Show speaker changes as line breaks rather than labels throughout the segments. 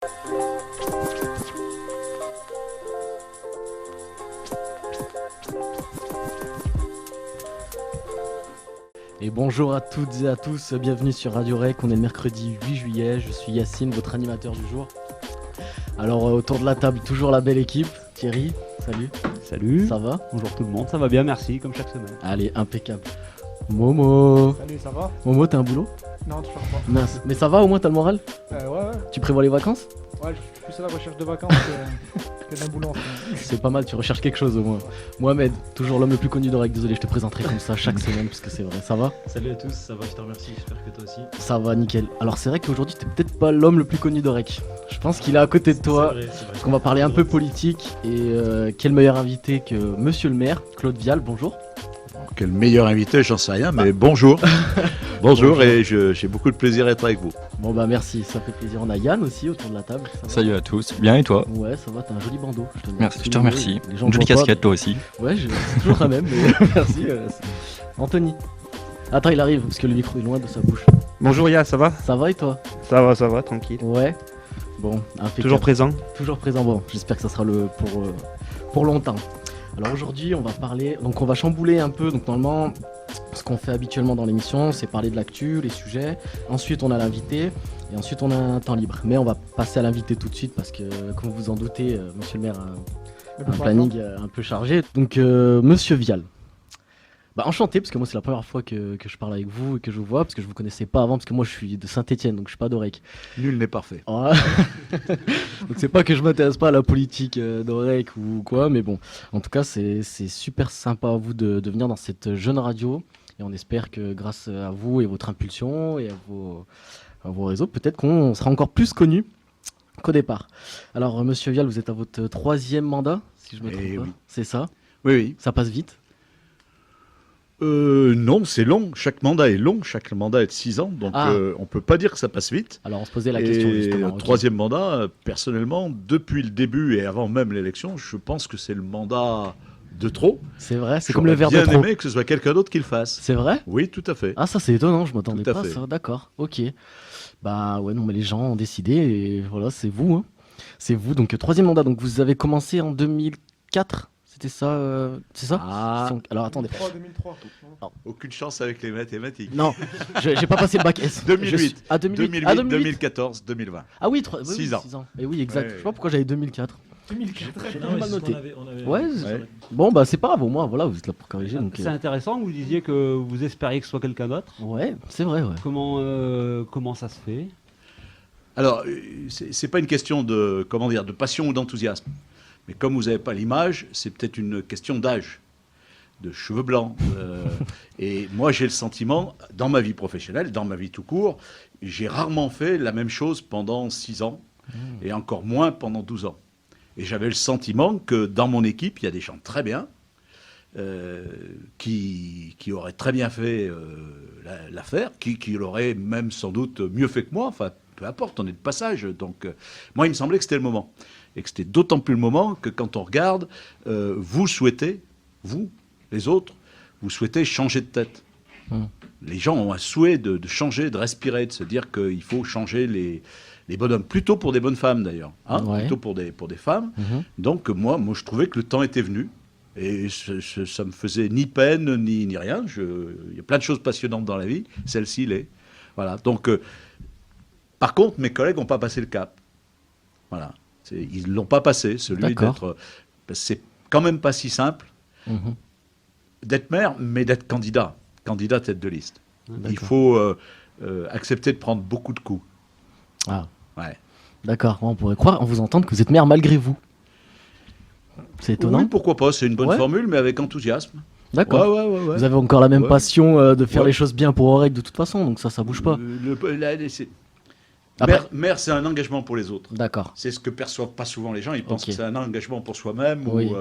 Et bonjour à toutes et à tous, bienvenue sur Radio Rec, on est le mercredi 8 juillet, je suis Yacine, votre animateur du jour. Alors autour de la table, toujours la belle équipe, Thierry, salut.
Salut.
Ça va?
Bonjour tout le monde, ça va bien, merci, comme chaque semaine.
Allez, impeccable. Momo.
Salut, ça va?
Momo, t'as un boulot?
Non, toujours pas.
Mince, mais ça va au moins, t'as le moral?
Ouais.
Tu prévois les vacances?
Ouais, je suis plus à la recherche de vacances que d'un boulot en ce moment.
C'est pas mal, tu recherches quelque chose au moins. Mohamed, toujours l'homme le plus connu de Rec, désolé, je te présenterai comme ça chaque semaine parce que c'est vrai, ça va?
Salut à tous, ça va, je te remercie, j'espère que toi aussi.
Ça va, nickel. Alors c'est vrai qu'aujourd'hui, t'es peut-être pas l'homme le plus connu de Rec. Je pense qu'il est à côté de toi.
C'est vrai.
Parce qu'on va parler un peu politique et quel meilleur invité que Monsieur le maire, Claude Vial, bonjour.
Quel meilleur invité, j'en sais rien, mais bonjour. Bonjour et j'ai beaucoup de plaisir à être avec vous.
Bon bah merci, ça fait plaisir. On a Yann aussi autour de la table. Ça va?
Salut à tous, bien et toi?
Ouais, ça va, t'as un joli bandeau.
Merci, je te remercie.
Les gens
Une jolie
voient pas,
casquette toi aussi.
Ouais, c'est toujours la même, mais merci. Anthony. Attends, il arrive parce que le micro est loin de sa bouche.
Bonjour Ya, ça va?
Ça va et toi?
Ça va, tranquille.
Ouais. Bon, impeccable.
Toujours présent?
Toujours présent, bon, j'espère que ça sera pour longtemps. Alors aujourd'hui, on va parler, donc on va chambouler un peu, donc normalement, ce qu'on fait habituellement dans l'émission, c'est parler de l'actu, les sujets, ensuite on a l'invité, et ensuite on a un temps libre. Mais on va passer à l'invité tout de suite, parce que, comme vous en doutez, monsieur le maire a un planning un peu chargé. Donc, monsieur Vial. Bah enchanté, parce que moi c'est la première fois que je parle avec vous et que je vous vois, parce que je vous connaissais pas avant, parce que moi je suis de Saint-Étienne, donc je suis pas d'Orec.
Nul n'est parfait.
Oh. Donc c'est pas que je m'intéresse pas à la politique d'Orec ou quoi, mais bon, en tout cas c'est super sympa à vous de venir dans cette jeune radio, et on espère que grâce à vous et votre impulsion et à vos réseaux, peut-être qu'on sera encore plus connus qu'au départ. Alors monsieur Vial, vous êtes à votre 3e mandat, si je me trompe pas,
oui.
c'est ça?
Oui.
Ça passe vite?
Non, c'est long. Chaque mandat est long. Chaque mandat est de 6 ans. Donc, on peut pas dire que ça passe vite.
Alors, on se posait la question justement.
Et troisième mandat, personnellement, depuis le début et avant même l'élection, je pense que c'est le mandat de trop.
C'est vrai, c'est comme le verre de
trop. J'aurais bien
trop.
aimé que ce soit quelqu'un d'autre qui le fasse.
C'est vrai?
Oui, tout à fait.
Ah, ça c'est étonnant, je m'attendais
Tout à
pas à
fait.
ça. D'accord, ok. Bah ouais, non, mais les gens ont décidé et voilà, c'est vous. Hein. C'est vous. Donc, 3e mandat. Donc, vous avez commencé en 2004? C'était ça, c'est ça?
Ah.
Alors attendez.
2003.
Aucune chance avec les mathématiques.
Non, j'ai pas passé le bac S.
2008.
Ah, 2008.
2008,
Ah, 2008.
2014, 2020.
Ah oui,
6 ans.
6 ans. Et oui, exact.
Ouais,
Je sais pas pourquoi j'avais 2004.
2004.
J'ai mal noté.
On avait
Ouais,
Ouais.
Bon, bah c'est pas grave, au moins, voilà, vous êtes là pour corriger. Donc,
C'est intéressant, vous disiez que vous espériez que ce soit quelqu'un d'autre.
ouais, c'est vrai, ouais.
Comment ça se fait?
Alors, c'est pas une question de, comment dire, de passion ou d'enthousiasme. Mais comme vous n'avez pas l'image, c'est peut-être une question d'âge, de cheveux blancs. Et moi, j'ai le sentiment, dans ma vie professionnelle, dans ma vie tout court, j'ai rarement fait la même chose pendant 6 ans, et encore moins pendant 12 ans. Et j'avais le sentiment que dans mon équipe, il y a des gens très bien, qui auraient très bien fait l'affaire, qui l'auraient même sans doute mieux fait que moi, enfin, peu importe, on est de passage. Donc, moi, il me semblait que c'était le moment. Et que c'était d'autant plus le moment que quand on regarde, vous souhaitez, vous, les autres, vous souhaitez changer de tête. Les gens ont un souhait de changer, de respirer, de se dire qu'il faut changer les bonhommes. Plutôt pour des bonnes femmes, d'ailleurs. Hein,
Ouais.
plutôt pour des femmes. Donc, moi, je trouvais que le temps était venu. Et ça me faisait ni peine, ni rien. Il y a plein de choses passionnantes dans la vie. Celle-ci l'est. Voilà. Donc, par contre, mes collègues n'ont pas passé le cap. Voilà. Ils ne l'ont pas passé, celui
D'accord.
d'être... C'est quand même pas si simple d'être maire, mais d'être candidat tête de liste. Il faut accepter de prendre beaucoup de coups.
Ah,
Ouais.
d'accord. On pourrait croire, en vous entendre, que vous êtes maire malgré vous. C'est étonnant.
Oui, pourquoi pas, c'est une bonne
Ouais.
formule, mais avec enthousiasme.
D'accord.
Ouais.
Vous avez encore la même
Ouais.
passion de faire
Ouais.
les choses bien pour Orec de toute façon, donc ça bouge pas. Après-
Maire, c'est un engagement pour les autres.
D'accord.
C'est ce que perçoivent pas souvent les gens. Ils pensent
Ok.
que c'est un engagement pour soi-même
Oui.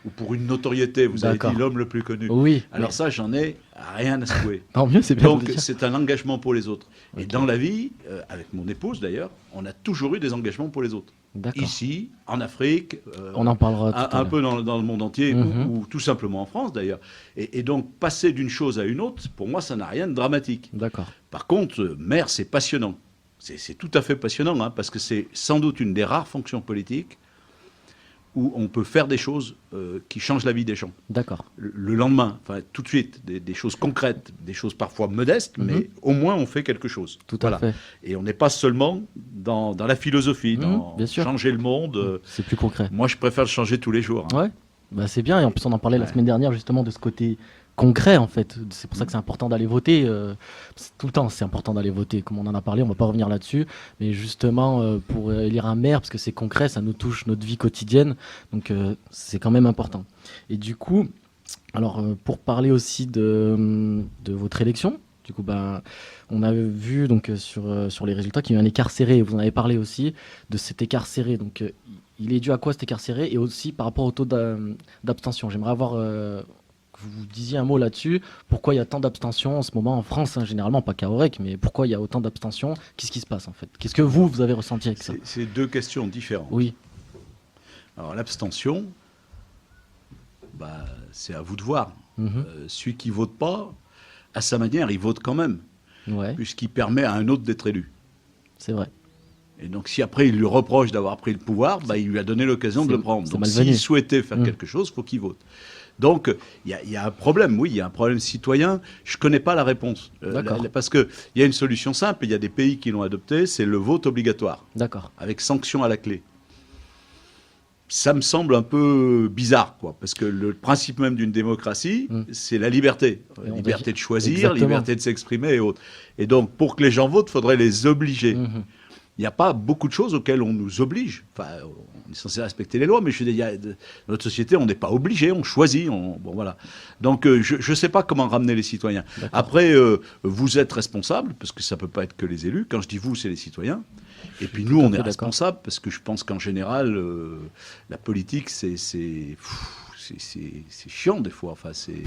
ou pour une notoriété. Vous avez
D'accord.
dit l'homme le plus connu.
Oui.
Alors ça, j'en ai rien à secouer.
Tant mieux, c'est bien de
Donc
le dire.
c'est un engagement pour les autres. Et
Ok.
dans la vie, avec mon épouse d'ailleurs, on a toujours eu des engagements pour les autres.
D'accord.
Ici, en Afrique,
On en parlera tout à
un
l'heure.
peu dans le monde entier,
Mhm.
ou tout simplement en France d'ailleurs. Et donc passer d'une chose à une autre, pour moi, ça n'a rien de dramatique.
D'accord.
Par contre, maire, c'est passionnant. C'est tout à fait passionnant, hein, parce que c'est sans doute une des rares fonctions politiques où on peut faire des choses qui changent la vie des gens.
D'accord.
Le lendemain, enfin tout de suite, des choses concrètes, des choses parfois modestes, mais au moins on fait quelque chose.
Tout à fait.
Et on n'est pas seulement dans la philosophie, dans
bien sûr.
changer le monde.
C'est plus concret.
Moi, je préfère le changer tous les jours. Hein.
Ouais, bah, c'est bien. Et en plus, on en parlait la semaine dernière justement de ce côté concret en fait. C'est pour ça que c'est important d'aller voter. Tout le temps, c'est important d'aller voter. Comme on en a parlé, on va pas revenir là-dessus. Mais justement, pour élire un maire, parce que c'est concret, ça nous touche notre vie quotidienne. Donc, c'est quand même important. Et du coup, alors pour parler aussi de votre élection, du coup, ben, on a vu donc sur les résultats qu'il y a eu un écart serré. Vous en avez parlé aussi de cet écart serré. Donc, il est dû à quoi cet écart serré et aussi par rapport au taux d'abstention. J'aimerais avoir que vous disiez un mot là-dessus. Pourquoi il y a tant d'abstention en ce moment en France, hein, généralement, pas qu'à Aurec, mais pourquoi il y a autant d'abstention? Qu'est-ce qui se passe en fait? Qu'est-ce que vous avez ressenti avec ça?
C'est deux questions différentes.
Oui.
Alors l'abstention, bah, c'est à vous de voir. Celui qui vote pas, à sa manière, il vote quand même,
Ouais,
puisqu'il permet à un autre d'être élu.
c'est vrai.
Et donc, si après il lui reproche d'avoir pris le pouvoir, bah, il lui a donné l'occasion de le prendre.
c'est
Donc,
malvenu.
s'il souhaitait faire quelque chose, il faut qu'il vote. Donc, il y a un problème, oui, il y a un problème citoyen. Je ne connais pas la réponse.
D'accord.
Parce qu'il y a une solution simple, il y a des pays qui l'ont adopté, c'est le vote obligatoire,
D'accord.
avec sanction à la clé. Ça me semble un peu bizarre, quoi, parce que le principe même d'une démocratie, c'est la liberté.
Et on
Liberté
doit-
de choisir,
Exactement.
liberté de s'exprimer et autres. Et donc, pour que les gens votent, il faudrait les obliger. Il n'y a pas beaucoup de choses auxquelles on nous oblige. Enfin, on est censé respecter les lois, mais je veux dire, dans notre société, on n'est pas obligé, on choisit. Bon, voilà. Donc, je ne sais pas comment ramener les citoyens. Après, vous êtes responsables, parce que ça ne peut pas être que les élus. Quand je dis vous, c'est les citoyens. Et puis nous, on est
d'accord.
responsables, parce que je pense qu'en général, la politique, c'est chiant des fois. Enfin, c'est...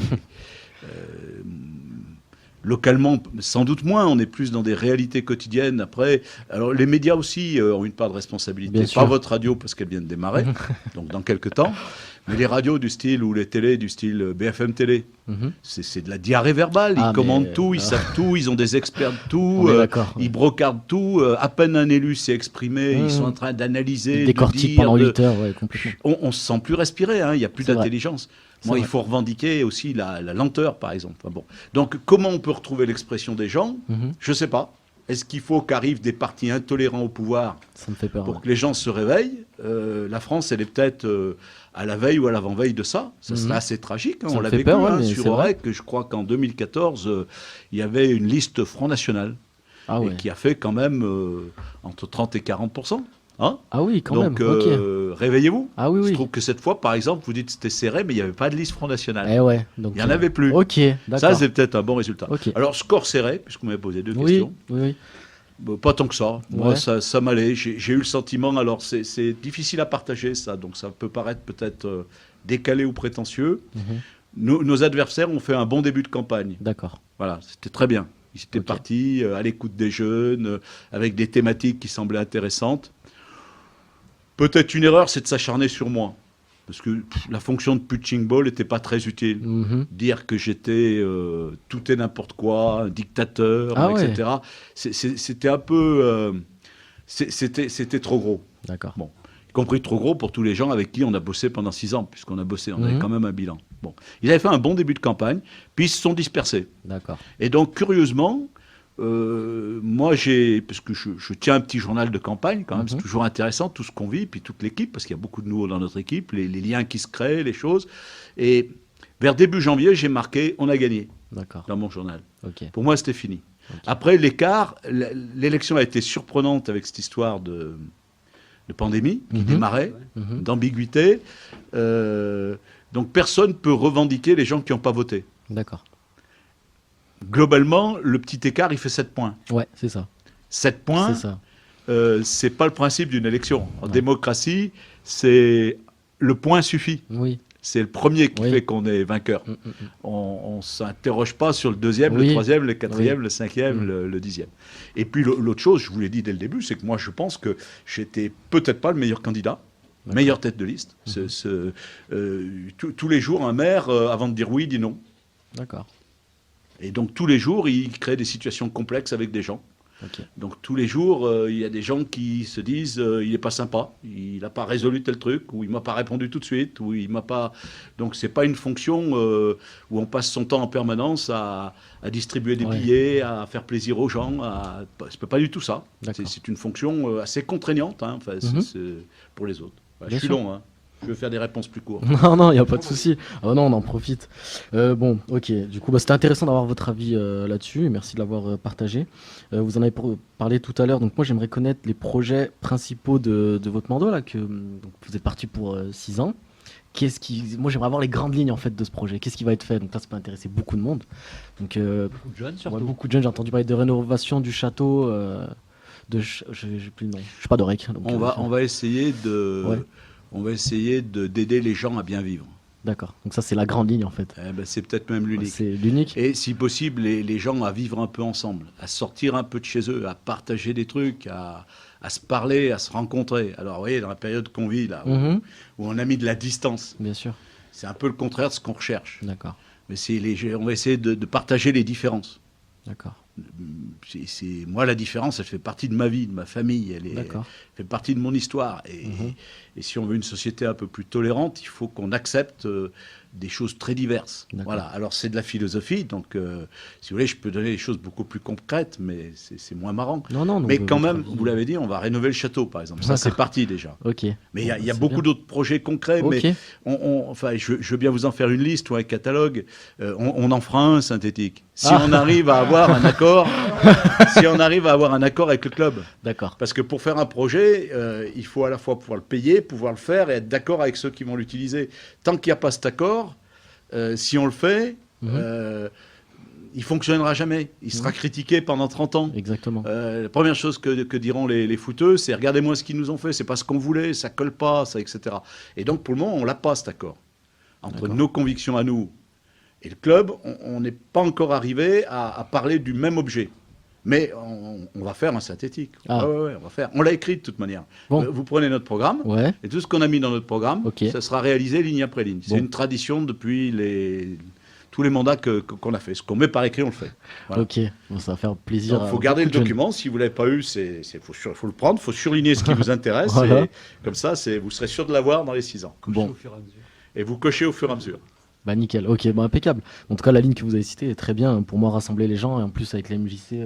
Localement, sans doute moins, on est plus dans des réalités quotidiennes. Après, alors les médias aussi ont une part de responsabilité.
Bien
Pas
sûr.
votre radio parce qu'elle vient de démarrer, donc dans quelques temps. Mais les radios du style ou les télés du style BFM Télé, c'est de la diarrhée verbale. Ils
Ah,
commandent
mais-
tout, ils savent tout, ils ont des experts de tout.
On est d'accord, ouais.
Ils brocardent tout. À peine un élu s'est exprimé, ils sont en train d'analyser, de
Décortique
dire,
pendant
de-
8 heures, ouais, complètement.
on se sent plus respirer, hein, il n'y a plus
C'est vrai.
d'intelligence.
C'est
Moi, il
vrai.
faut revendiquer aussi la lenteur, par exemple. Enfin, bon. Donc, comment on peut retrouver l'expression des gens? Je ne sais pas. Est-ce qu'il faut qu'arrivent des partis intolérants au pouvoir
Ça me fait peur.
pour
ouais.
que les gens se réveillent? La France, elle est peut-être à la veille ou à l'avant-veille de ça. Ça serait assez tragique. Hein.
Ça
On
me
l'a
fait
vécu
peur, ouais,
hein,
mais
sur
c'est vrai.
Aurec. Je crois qu'en 2014, il y avait une liste Front National
Ah, ouais.
et qui a fait quand même entre 30 et 40%. Hein?
Ah oui, quand
Donc,
même. Ok.
réveillez-vous.
Ah oui,
Je
oui.
trouve que cette fois, par exemple, vous dites que c'était serré, mais il n'y avait pas de liste Front National.
Eh ouais. Donc,
Il n'y en avait plus.
Ok, d'accord.
Ça, c'est peut-être un bon résultat.
Ok.
Alors, score serré, puisqu'on m'avait posé deux
Oui,
questions.
oui.
Bon, pas tant que ça. Moi,
Ouais.
ça m'allait. J'ai eu le sentiment, alors c'est difficile à partager, ça. Donc, ça peut paraître peut-être décalé ou prétentieux. Nos adversaires ont fait un bon début de campagne.
D'accord.
Voilà, c'était très bien. Ils étaient
Ok.
partis à l'écoute des jeunes, avec des thématiques qui semblaient intéressantes. Peut-être une erreur, c'est de s'acharner sur moi. Parce que la fonction de punching ball n'était pas très utile. Dire que j'étais tout et n'importe quoi, un dictateur,
Ah ouais.
etc. C'était un peu... c'était trop gros.
D'accord.
Bon. Y compris trop gros pour tous les gens avec qui on a bossé pendant 6 ans, puisqu'on a bossé, on avait quand même un bilan. Bon. Ils avaient fait un bon début de campagne, puis ils se sont dispersés.
D'accord.
Et donc, curieusement, moi, parce que je tiens un petit journal de campagne, quand même, c'est toujours intéressant, tout ce qu'on vit, puis toute l'équipe, parce qu'il y a beaucoup de nouveaux dans notre équipe, les liens qui se créent, les choses. Et vers début janvier, j'ai marqué « on a gagné
D'accord. »
dans mon journal.
Ok.
Pour moi, c'était fini. Après, l'écart, l'élection a été surprenante avec cette histoire de pandémie qui démarrait, d'ambiguïté. Donc, personne ne peut revendiquer les gens qui n'ont pas voté.
D'accord.
Globalement, le petit écart, il fait 7 points.
Ouais, c'est ça.
7 points,
C'est ça.
c'est pas le principe d'une élection. En démocratie, c'est le point suffit.
Oui.
C'est le premier qui
Oui.
fait qu'on est vainqueur. On ne s'interroge pas sur le deuxième, le
Oui.
troisième, le quatrième,
Oui.
le cinquième, le dixième. Et puis l'autre chose, je vous l'ai dit dès le début, c'est que moi je pense que j'étais peut-être pas le meilleur candidat, meilleure tête de liste. Tous les jours, un maire, avant de dire oui, dit non.
D'accord.
Et donc tous les jours, il crée des situations complexes avec des gens.
Ok.
Donc tous les jours, il y a des gens qui se disent il n'est pas sympa, il n'a pas résolu tel truc, ou il m'a pas répondu tout de suite, ou il m'a pas. Donc c'est pas une fonction où on passe son temps en permanence à distribuer des
Ouais.
billets, à faire plaisir aux gens. C'est pas du tout ça.
D'accord.
C'est une fonction assez contraignante, hein, enfin,
Mhm.
c'est pour les autres. Voilà,
Bien
je suis
sûr.
long, hein. Je vais faire des réponses plus courtes.
Non, non, il n'y a pas de souci. Ah non, on en profite. Bon, ok. Du coup, c'était intéressant d'avoir votre avis là-dessus. Merci de l'avoir partagé. Vous en avez parlé tout à l'heure. Donc, moi, j'aimerais connaître les projets principaux de votre mandat, là, donc, vous êtes parti pour 6 ans. Moi, j'aimerais avoir les grandes lignes en fait de ce projet. Qu'est-ce qui va être fait? Donc, là, ça peut intéresser beaucoup de monde. Donc,
Beaucoup de jeunes
ouais,
surtout.
beaucoup de jeunes. J'ai entendu parler de rénovation du château. J'ai plus le nom. Je suis pas d'Orec. Donc,
On va essayer de.
Ouais.
On va essayer d'aider les gens à bien vivre.
D'accord. Donc, ça, c'est la grande ligne en fait.
C'est peut-être même l'unique.
C'est l'unique.
Et si possible, les gens à vivre un peu ensemble, à sortir un peu de chez eux, à partager des trucs, à se parler, à se rencontrer. Alors, vous voyez, dans la période qu'on vit, là,
Mhm.
où on a mis de la distance,
Bien sûr.
c'est un peu le contraire de ce qu'on recherche.
D'accord.
Mais on va essayer de partager les différences.
D'accord.
Moi, la différence, elle fait partie de ma vie, de ma famille. Elle
D'accord.
fait partie de mon histoire. Et si on veut une société un peu plus tolérante, il faut qu'on accepte des choses très diverses.
D'accord.
Voilà. Alors, c'est de la philosophie. Donc, si vous voulez, je peux donner des choses beaucoup plus concrètes, mais c'est moins marrant.
Non, non.
Mais
donc,
quand
votre
même,
avis-
vous l'avez dit, on va rénover le château, par exemple. Ça, c'est
D'accord.
parti déjà.
Ok.
Mais il y a,
Bon,
il y a
c'est
beaucoup
bien.
d'autres projets concrets.
Ok.
Mais enfin, je veux bien vous en faire une liste ou un catalogue. On en fera un synthétique. Si
Ah.
on arrive à avoir un accord, si on arrive à avoir un accord avec le club.
D'accord.
Parce que pour faire un projet, il faut à la fois pouvoir le payer, pouvoir le faire et être d'accord avec ceux qui vont l'utiliser. Tant qu'il n'y a pas cet accord, si on le fait, il fonctionnera jamais. Il sera critiqué pendant 30 ans.
Exactement.
La première chose que diront les footeux, c'est regardez-moi ce qu'ils nous ont fait, c'est pas ce qu'on voulait, ça colle pas, ça, etc. Et donc pour le moment, on l'a pas cet accord. Entre
D'accord.
nos convictions à nous et le club, on n'est pas encore arrivé à parler du même objet. Mais on va faire un synthétique.
Ah.
Ouais, on va faire. On l'a écrit de toute manière.
Bon.
Vous prenez notre programme,
Ouais.
et tout ce qu'on a mis dans notre programme,
Ok.
ça sera réalisé ligne après ligne. C'est
Bon.
une tradition depuis tous les mandats qu'on a fait. Ce qu'on met par écrit, on le fait. Voilà.
Ok. Bon, ça va faire plaisir.
Il
à
faut garder le
beaucoup de jeunes.
document. Si vous ne l'avez pas eu, faut le prendre, il faut surligner ce qui vous intéresse.
Voilà.
Et comme ça, vous serez sûr de l'avoir dans les 6 ans.
Bon.
Au fur et à mesure.
Et vous cochez au fur et à mesure.
Bah nickel. Ok. Bah impeccable. En tout cas, la ligne que vous avez citée est très bien pour moi, rassembler les gens et en plus avec la MJC,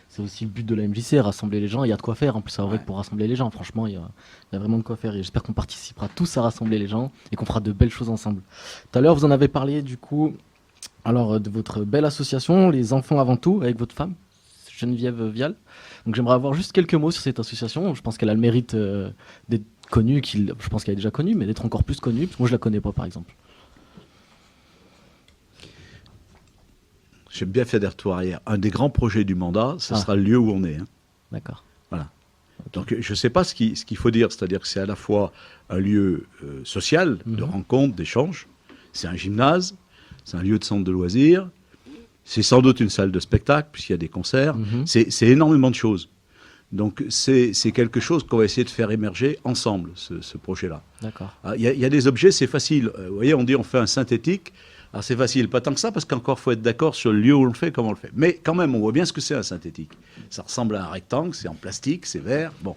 c'est aussi le but de la MJC, rassembler les gens. Il y a de quoi faire. En plus, c'est vrai
Ouais.
que pour rassembler les gens, franchement, il y a vraiment de quoi faire. Et j'espère qu'on participera tous à rassembler les gens et qu'on fera de belles choses ensemble. Tout à l'heure, vous en avez parlé du coup. Alors, de votre belle association, Les Enfants avant tout, avec votre femme, Geneviève Vial. Donc, j'aimerais avoir juste quelques mots sur cette association. Je pense qu'elle a le mérite d'être connue, je pense qu'elle est déjà connue, mais d'être encore plus connue, parce que moi, je la connais pas, par exemple.
J'aime bien faire des retours arrière. Un des grands projets du mandat, ce
Ah.
sera le lieu où on est. Hein.
D'accord.
Donc, je ne sais pas ce qu'il faut dire. C'est-à-dire que c'est à la fois un lieu social, de rencontre, d'échange. C'est un gymnase. C'est un lieu de centre de loisirs. C'est sans doute une salle de spectacle, puisqu'il y a des concerts.
Mhm.
C'est énormément de choses. Donc, c'est quelque chose qu'on va essayer de faire émerger ensemble, ce projet-là.
D'accord.
Il y a des objets, c'est facile. Vous voyez, on dit on fait un synthétique. Alors, c'est facile. Pas tant que ça, parce qu'encore, il faut être d'accord sur le lieu où on le fait, comment on le fait. Mais quand même, on voit bien ce que c'est un synthétique. Ça ressemble à un rectangle, c'est en plastique, c'est vert. Bon.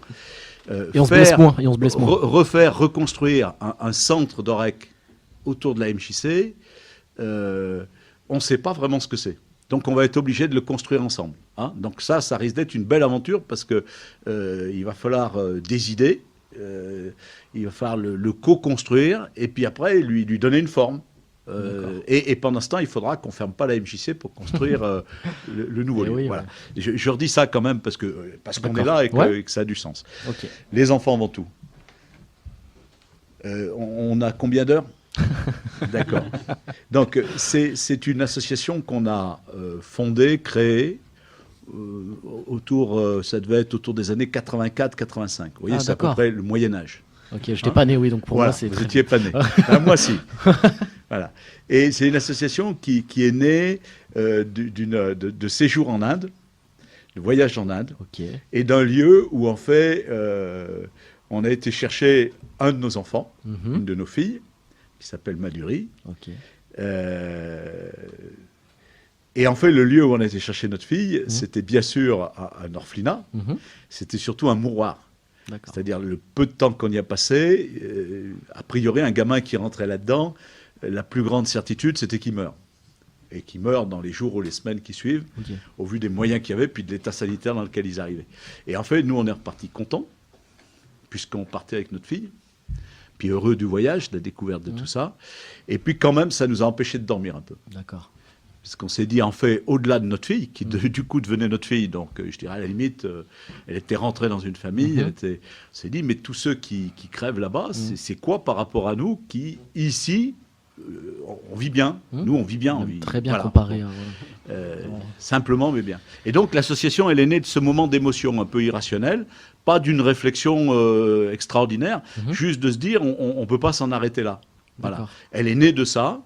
Et on se blesse moins. Et on se blesse moins.
Reconstruire un centre d'OREC autour de la MJC, on ne sait pas vraiment ce que c'est. Donc on va être obligé de le construire ensemble. Hein. Donc ça risque d'être une belle aventure parce que il va falloir des idées, il va falloir le co-construire et puis après lui donner une forme. Et pendant ce temps, il faudra qu'on ne ferme pas la MJC pour construire le nouveau
Eh
lieu.
oui,
Voilà.
ouais.
Je redis ça quand même parce qu'on est là et
Ouais.
que ça a du sens.
Ok.
Les enfants avant tout. On a combien d'heures? D'accord. Donc, c'est une association qu'on a fondée, créée, ça devait être autour des années 84-85. Vous voyez,
Ah,
c'est à peu
d'accord.
près le Moyen-Âge.
Ok, je n'étais pas né, oui, donc pour
Voilà,
moi, c'est
vous
très
n'étiez pas né. Moi, si. Voilà. Et c'est une association qui est née de séjours en Inde, de voyages en Inde,
Ok.
et d'un lieu où, en fait, on a été chercher un de nos enfants,
Mhm.
une de nos filles, qui s'appelle Maduri.
Ok.
Et en fait, le lieu où on a été chercher notre fille, c'était bien sûr à Norflina. C'était surtout un mouroir.
D'accord.
C'est-à-dire le peu de temps qu'on y a passé, a priori, un gamin qui rentrait là-dedans, la plus grande certitude, c'était qu'il meurt. Et qu'il meurt dans les jours ou les semaines qui suivent,
Ok.
au vu des moyens qu'il y avait, puis de l'état sanitaire dans lequel ils arrivaient. Et en fait, nous, on est repartis contents, puisqu'on partait avec notre fille, puis heureux du voyage, de la découverte de tout ça. Et puis quand même, ça nous a empêchés de dormir un peu.
D'accord.
Parce qu'on s'est dit, en fait, au-delà de notre fille, qui du coup devenait notre fille, donc je dirais à la limite, elle était rentrée dans une famille, on s'est dit, mais tous ceux qui crèvent là-bas, c'est quoi par rapport à nous qui, ici, on vit bien. Nous, on vit bien. On vit,
Très bien
voilà.
comparé.
Simplement, mais bien. Et donc, l'association, elle est née de ce moment d'émotion un peu irrationnel, pas d'une réflexion extraordinaire, juste de se dire, on ne peut pas s'en arrêter là. Voilà.
D'accord.
Elle est née de ça.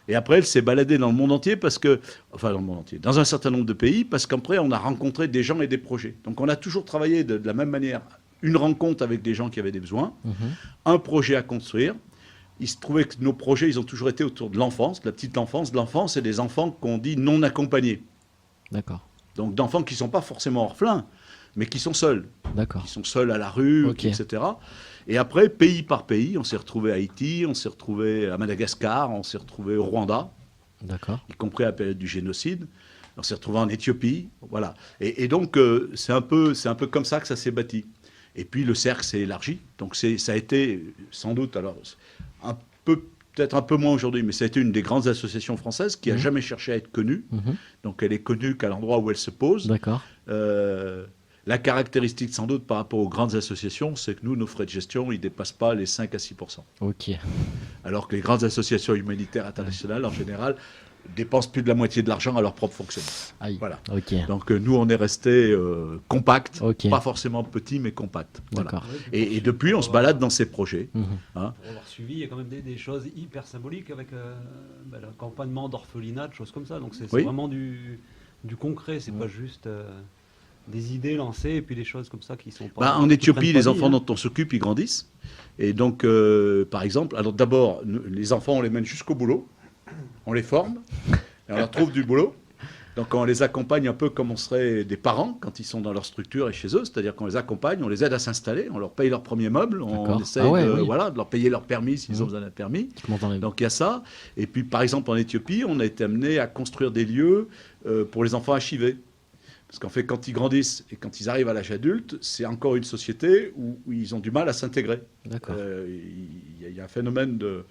Et après, elle s'est baladée dans le monde entier dans le monde entier, dans un certain nombre de pays, parce qu'après, on a rencontré des gens et des projets. Donc, on a toujours travaillé de la même manière. Une rencontre avec des gens qui avaient des besoins, un projet à construire. Il se trouvait que nos projets, ils ont toujours été autour de l'enfance, de la petite enfance, de l'enfance et des enfants qu'on dit non accompagnés.
D'accord.
Donc, d'enfants qui ne sont pas forcément orphelins, mais qui sont seuls.
D'accord.
Qui sont seuls à la rue,
Ok.
etc. Et après, pays par pays, on s'est retrouvé à Haïti, on s'est retrouvé à Madagascar, on s'est retrouvé au Rwanda,
D'accord.
y compris à la période du génocide. On s'est retrouvé en Éthiopie, voilà. Et donc, c'est un peu comme ça que ça s'est bâti. Et puis, le cercle s'est élargi. Donc, ça a été, sans doute, alors, peut-être un peu moins aujourd'hui, mais ça a été une des grandes associations françaises qui n'a jamais cherché à être connue. Donc, elle est connue qu'à l'endroit où elle se pose.
D'accord.
La caractéristique, sans doute, par rapport aux grandes associations, c'est que nous, nos frais de gestion, ils ne dépassent pas les 5 à 6%.
Ok.
Alors que les grandes associations humanitaires internationales, en général, dépensent plus de la moitié de l'argent à leur propre fonctionnement.
Aïe.
Voilà.
Ok.
Donc nous, on est resté compact,
Ok.
pas forcément petit, mais compact. Voilà.
D'accord.
Et depuis, on se balade dans ces projets. Hein.
Pour avoir suivi, il y a quand même des choses hyper symboliques avec l'accompagnement d'orphelinat, de choses comme ça. Donc c'est
Oui.
vraiment du concret, c'est pas juste des idées lancées et puis des choses comme ça qui sont pas...
En
qui
Éthiopie,
prennent pas
les
vie,
enfants
hein.
dont on s'occupe, ils grandissent. Et donc, par exemple, alors d'abord, les enfants, on les mène jusqu'au boulot, on les forme, et on leur trouve du boulot. Donc on les accompagne un peu comme on serait des parents quand ils sont dans leur structure et chez eux, c'est-à-dire qu'on les accompagne, on les aide à s'installer, on leur paye leur premier meuble, on
D'accord.
essaye
Ah ouais,
de,
oui.
voilà, de leur payer leur permis s'ils ont besoin d'un permis.
Je m'entends bien.
Donc il y a ça. Et puis par exemple en Éthiopie, on a été amené à construire des lieux pour les enfants HIV. Parce qu'en fait, quand ils grandissent et quand ils arrivent à l'âge adulte, c'est encore une société où ils ont du mal à s'intégrer.
D'accord.
Il y a un phénomène de...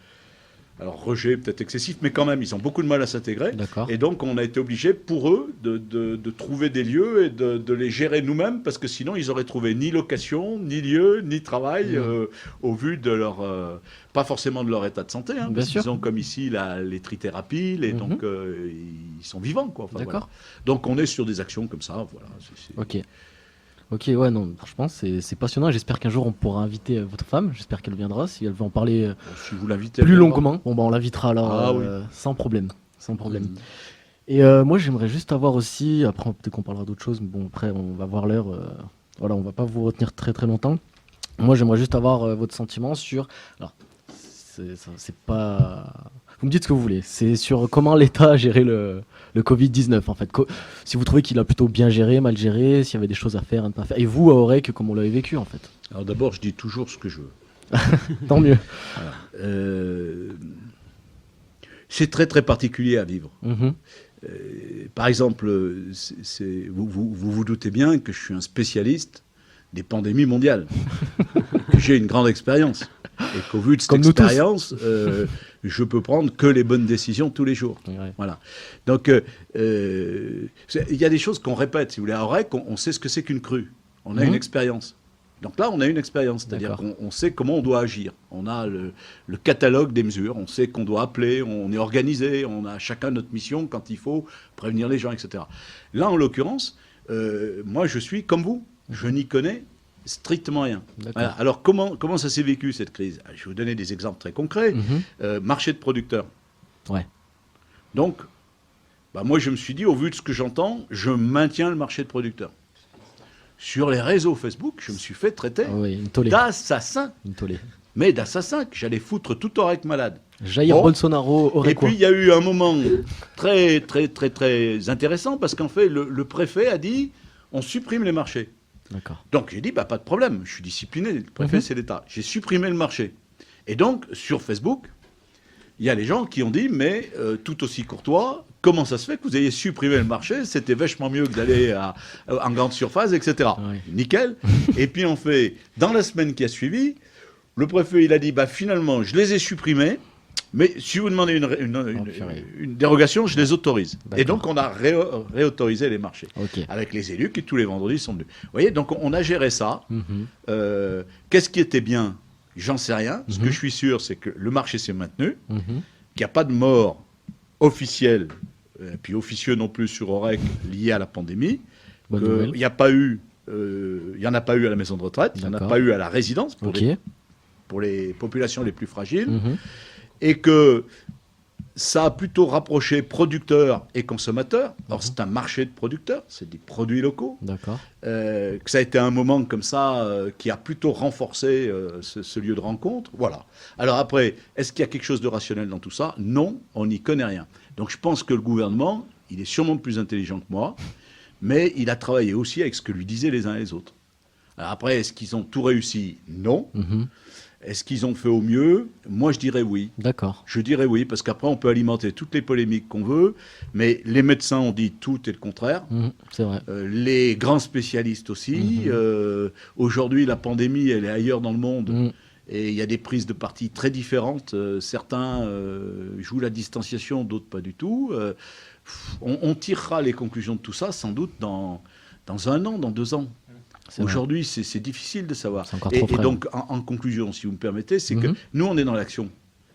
Alors rejet peut-être excessif, mais quand même, ils ont beaucoup de mal à s'intégrer.
D'accord.
Et donc, on a été obligé, pour eux, de trouver des lieux et de les gérer nous-mêmes, parce que sinon, ils auraient trouvé ni location, ni lieu, ni travail, au vu de leur... pas forcément de leur état de santé, hein,
Bien
parce
sûr.
qu'ils ont comme ici les trithérapies, donc ils sont vivants, quoi. Enfin,
D'accord.
voilà. Donc, on est sur des actions comme ça, voilà.
Ok. Ok, ouais, non, franchement, c'est passionnant. J'espère qu'un jour on pourra inviter votre femme. J'espère qu'elle viendra. Si elle veut en parler
Si vous l'invitez... elle
plus
viendra.
longuement, bon, bah, on l'invitera alors
Ah oui.
sans problème. Sans problème. Et moi, j'aimerais juste avoir aussi, après peut-être qu'on parlera d'autres choses, mais bon, après, on va voir l'heure. Voilà, on va pas vous retenir très très longtemps. Moi, j'aimerais juste avoir votre sentiment sur. Alors, c'est pas. Vous me dites ce que vous voulez. C'est sur comment l'État a géré le Covid-19, en fait. Si vous trouvez qu'il a plutôt bien géré, mal géré, s'il y avait des choses à faire, à ne pas faire. Et vous, à Aurec, comment vous l'avez vécu, en fait.
Alors d'abord, je dis toujours ce que je veux.
Tant mieux.
C'est très très particulier à vivre.
Mhm.
Par exemple, vous doutez bien que je suis un spécialiste des pandémies mondiales, que j'ai une grande expérience, et qu'au vu de cette
Comme nous tous.
expérience, je peux prendre que les bonnes décisions tous les jours.
Ouais.
Voilà. Donc, il y a des choses qu'on répète. Si vous voulez, à Aurec, on sait ce que c'est qu'une crue. On a une expérience. Donc là, on a une expérience, c'est-à-dire
D'accord.
qu'on sait comment on doit agir. On a le catalogue des mesures, on sait qu'on doit appeler, on est organisé, on a chacun notre mission quand il faut prévenir les gens, etc. Là, en l'occurrence, moi, je suis comme vous. Je n'y connais strictement rien. Voilà. Alors, comment ça s'est vécu, cette crise ? Je vais vous donner des exemples très concrets. Marché de producteurs.
Ouais.
Donc, moi, je me suis dit, au vu de ce que j'entends, je maintiens le marché de producteurs. Sur les réseaux Facebook, je me suis fait traiter
Oui, une tollée.
d'assassin.
Une tollée.
mais d'assassins, que j'allais foutre tout Orec malade.
Jair
Bon.
Bolsonaro aurait
Et
quoi?
puis il y a eu un moment très, très, très, très intéressant, parce qu'en fait, le préfet a dit, on supprime les marchés.
D'accord.
Donc j'ai dit, bah, pas de problème, je suis discipliné, le préfet c'est l'État. J'ai supprimé le marché. Et donc, sur Facebook, il y a les gens qui ont dit, mais tout aussi courtois, comment ça se fait que vous ayez supprimé le marché? C'était vachement mieux que d'aller en grande surface, etc.
Ouais.
Nickel. Et puis on fait, dans la semaine qui a suivi, le préfet il a dit, bah, finalement, je les ai supprimés, mais si vous demandez une dérogation, je les autorise.
D'accord.
Et donc on a réautorisé les marchés.
Ok.
Avec les élus qui tous les vendredis sont venus. Vous voyez, donc on a géré ça.
Mhm.
Qu'est-ce qui était bien? J'en sais rien. Ce
Mhm.
que je suis sûr, c'est que le marché s'est maintenu,
Mhm.
qu'il n'y a pas de mort officielle, puis officieux non plus sur Orec lié à la pandémie.
Bonne
qu'il
nouvelle.
n'y a pas eu, il n'y en a pas eu à la maison de retraite, il n'y en a
D'accord.
pas eu à la résidence
Ok.
pour les populations les plus fragiles,
Mhm.
et que ça a plutôt rapproché producteurs et consommateurs. Or,
Mhm.
c'est un marché de producteurs, c'est des produits locaux.
D'accord.
Que ça a été un moment comme ça qui a plutôt renforcé ce lieu de rencontre. Voilà. Alors après, est-ce qu'il y a quelque chose de rationnel dans tout ça? Non, on n'y connaît rien. Donc je pense que le gouvernement, il est sûrement plus intelligent que moi, mais il a travaillé aussi avec ce que lui disaient les uns et les autres. Alors après, est-ce qu'ils ont tout réussi? Non.
Mhm.
Est-ce qu'ils ont fait au mieux? Moi, je dirais oui.
D'accord.
Je dirais oui, parce qu'après, on peut alimenter toutes les polémiques qu'on veut, mais les médecins ont dit tout et le contraire.
Mhm. C'est vrai.
Les grands spécialistes aussi.
Mhm.
Aujourd'hui, la pandémie, elle est ailleurs dans le monde.
Mhm.
Et il y a des prises de parti très différentes. Certains jouent la distanciation, d'autres pas du tout. On tirera les conclusions de tout ça, sans doute, dans 1 an, dans 2 ans.
C'est vrai.
Aujourd'hui, c'est difficile de savoir.
C'est encore
Et
trop frais.
donc, en conclusion, si vous me permettez, c'est que
Mhm.
nous, on est dans l'action.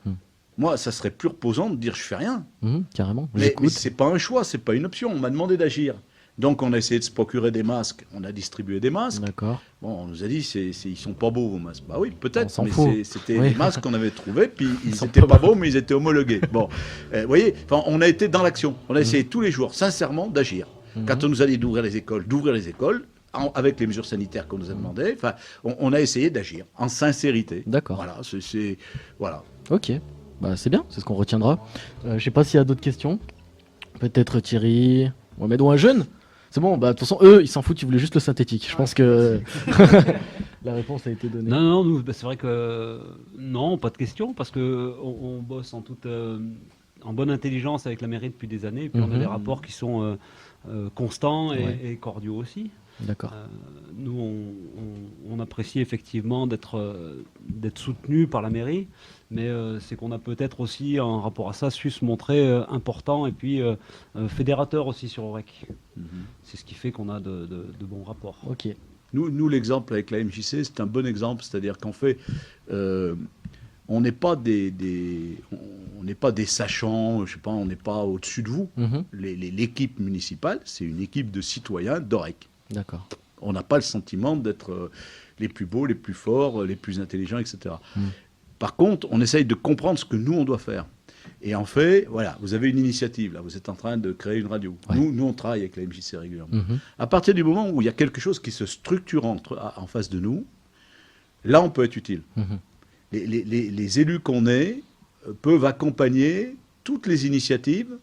Mhm.
Moi, ça serait plus reposant de dire je fais rien.
Mhm. Carrément.
Mais
J'écoute.
c'est pas un choix, c'est pas une option. On m'a demandé d'agir. Donc on a essayé de se procurer des masques, on a distribué des masques.
D'accord.
Bon, on nous a dit ils sont pas beaux vos masques. Bah oui,
On
peut-être,
s'en
mais
fout.
c'était
Oui.
des masques qu'on avait trouvés, puis ils
sont
étaient
pas
pas beaux, mais ils étaient homologués. Bon, vous voyez, on a été dans l'action. On a essayé tous les jours, sincèrement, d'agir.
Mhm.
Quand on nous a dit d'ouvrir les écoles, avec les mesures sanitaires qu'on nous a demandées. Enfin, on a essayé d'agir en sincérité.
D'accord.
Voilà, voilà.
Ok. Bah, c'est bien, c'est ce qu'on retiendra. Je sais pas s'il y a d'autres questions. Peut-être Thierry, Mohamed ou un jeune. C'est bon, bah, de toute façon, eux, ils s'en foutent, ils voulaient juste le synthétique. Je pense que la réponse a été donnée.
Non, nous, c'est vrai que non, pas de question, parce que on bosse en bonne intelligence avec la mairie depuis des années, et puis on a
Mhm.
des rapports qui sont constants
Ouais.
et cordiaux aussi.
D'accord.
Nous, on apprécie effectivement d'être soutenu par la mairie, mais c'est qu'on a peut-être aussi, en rapport à ça, su se montrer important et puis fédérateur aussi sur Orec. C'est ce qui fait qu'on a de bons rapports.
Ok.
Nous, l'exemple avec la MJC, c'est un bon exemple. C'est-à-dire qu'en fait, on n'est pas on n'est pas des sachants, je sais pas, on n'est pas au-dessus de vous.
Mhm.
L'équipe municipale, c'est une équipe de citoyens d'Orec.
D'accord.
On n'a pas le sentiment d'être les plus beaux, les plus forts, les plus intelligents, etc. Par contre, on essaye de comprendre ce que nous, on doit faire. Et en fait, voilà, vous avez une initiative, là, vous êtes en train de créer une radio.
Ouais.
Nous, on travaille avec la MJC régulièrement.
Mhm.
À partir du moment où il y a quelque chose qui se structure en face de nous, là, on peut être utile.
Mhm.
Les élus qu'on est peuvent accompagner toutes les initiatives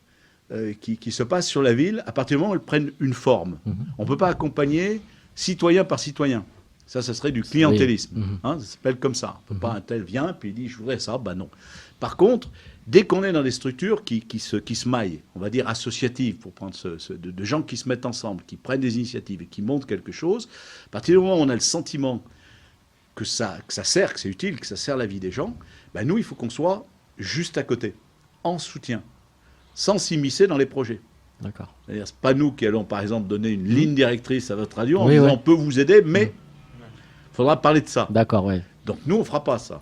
qui se passent sur la ville à partir du moment où elles prennent une forme.
Mhm.
On ne peut pas accompagner citoyen par citoyen. Ça serait du clientélisme.
Oui. Mhm.
Hein, ça s'appelle comme ça. On peut pas un tel vient puis il dit je voudrais ça. Ben non. Par contre, dès qu'on est dans des structures qui se maillent, on va dire associatives, pour prendre de gens qui se mettent ensemble, qui prennent des initiatives et qui montent quelque chose, à partir du moment où on a le sentiment que ça sert, que c'est utile, que ça sert la vie des gens, ben nous, il faut qu'on soit juste à côté, en soutien, sans s'immiscer dans les projets.
D'accord.
C'est-à-dire, c'est pas nous qui allons, par exemple, donner une ligne directrice à votre radio en
Oui,
disant
ouais.
on peut vous aider, mais il faudra parler de ça.
D'accord, ouais.
Donc nous, on fera pas ça.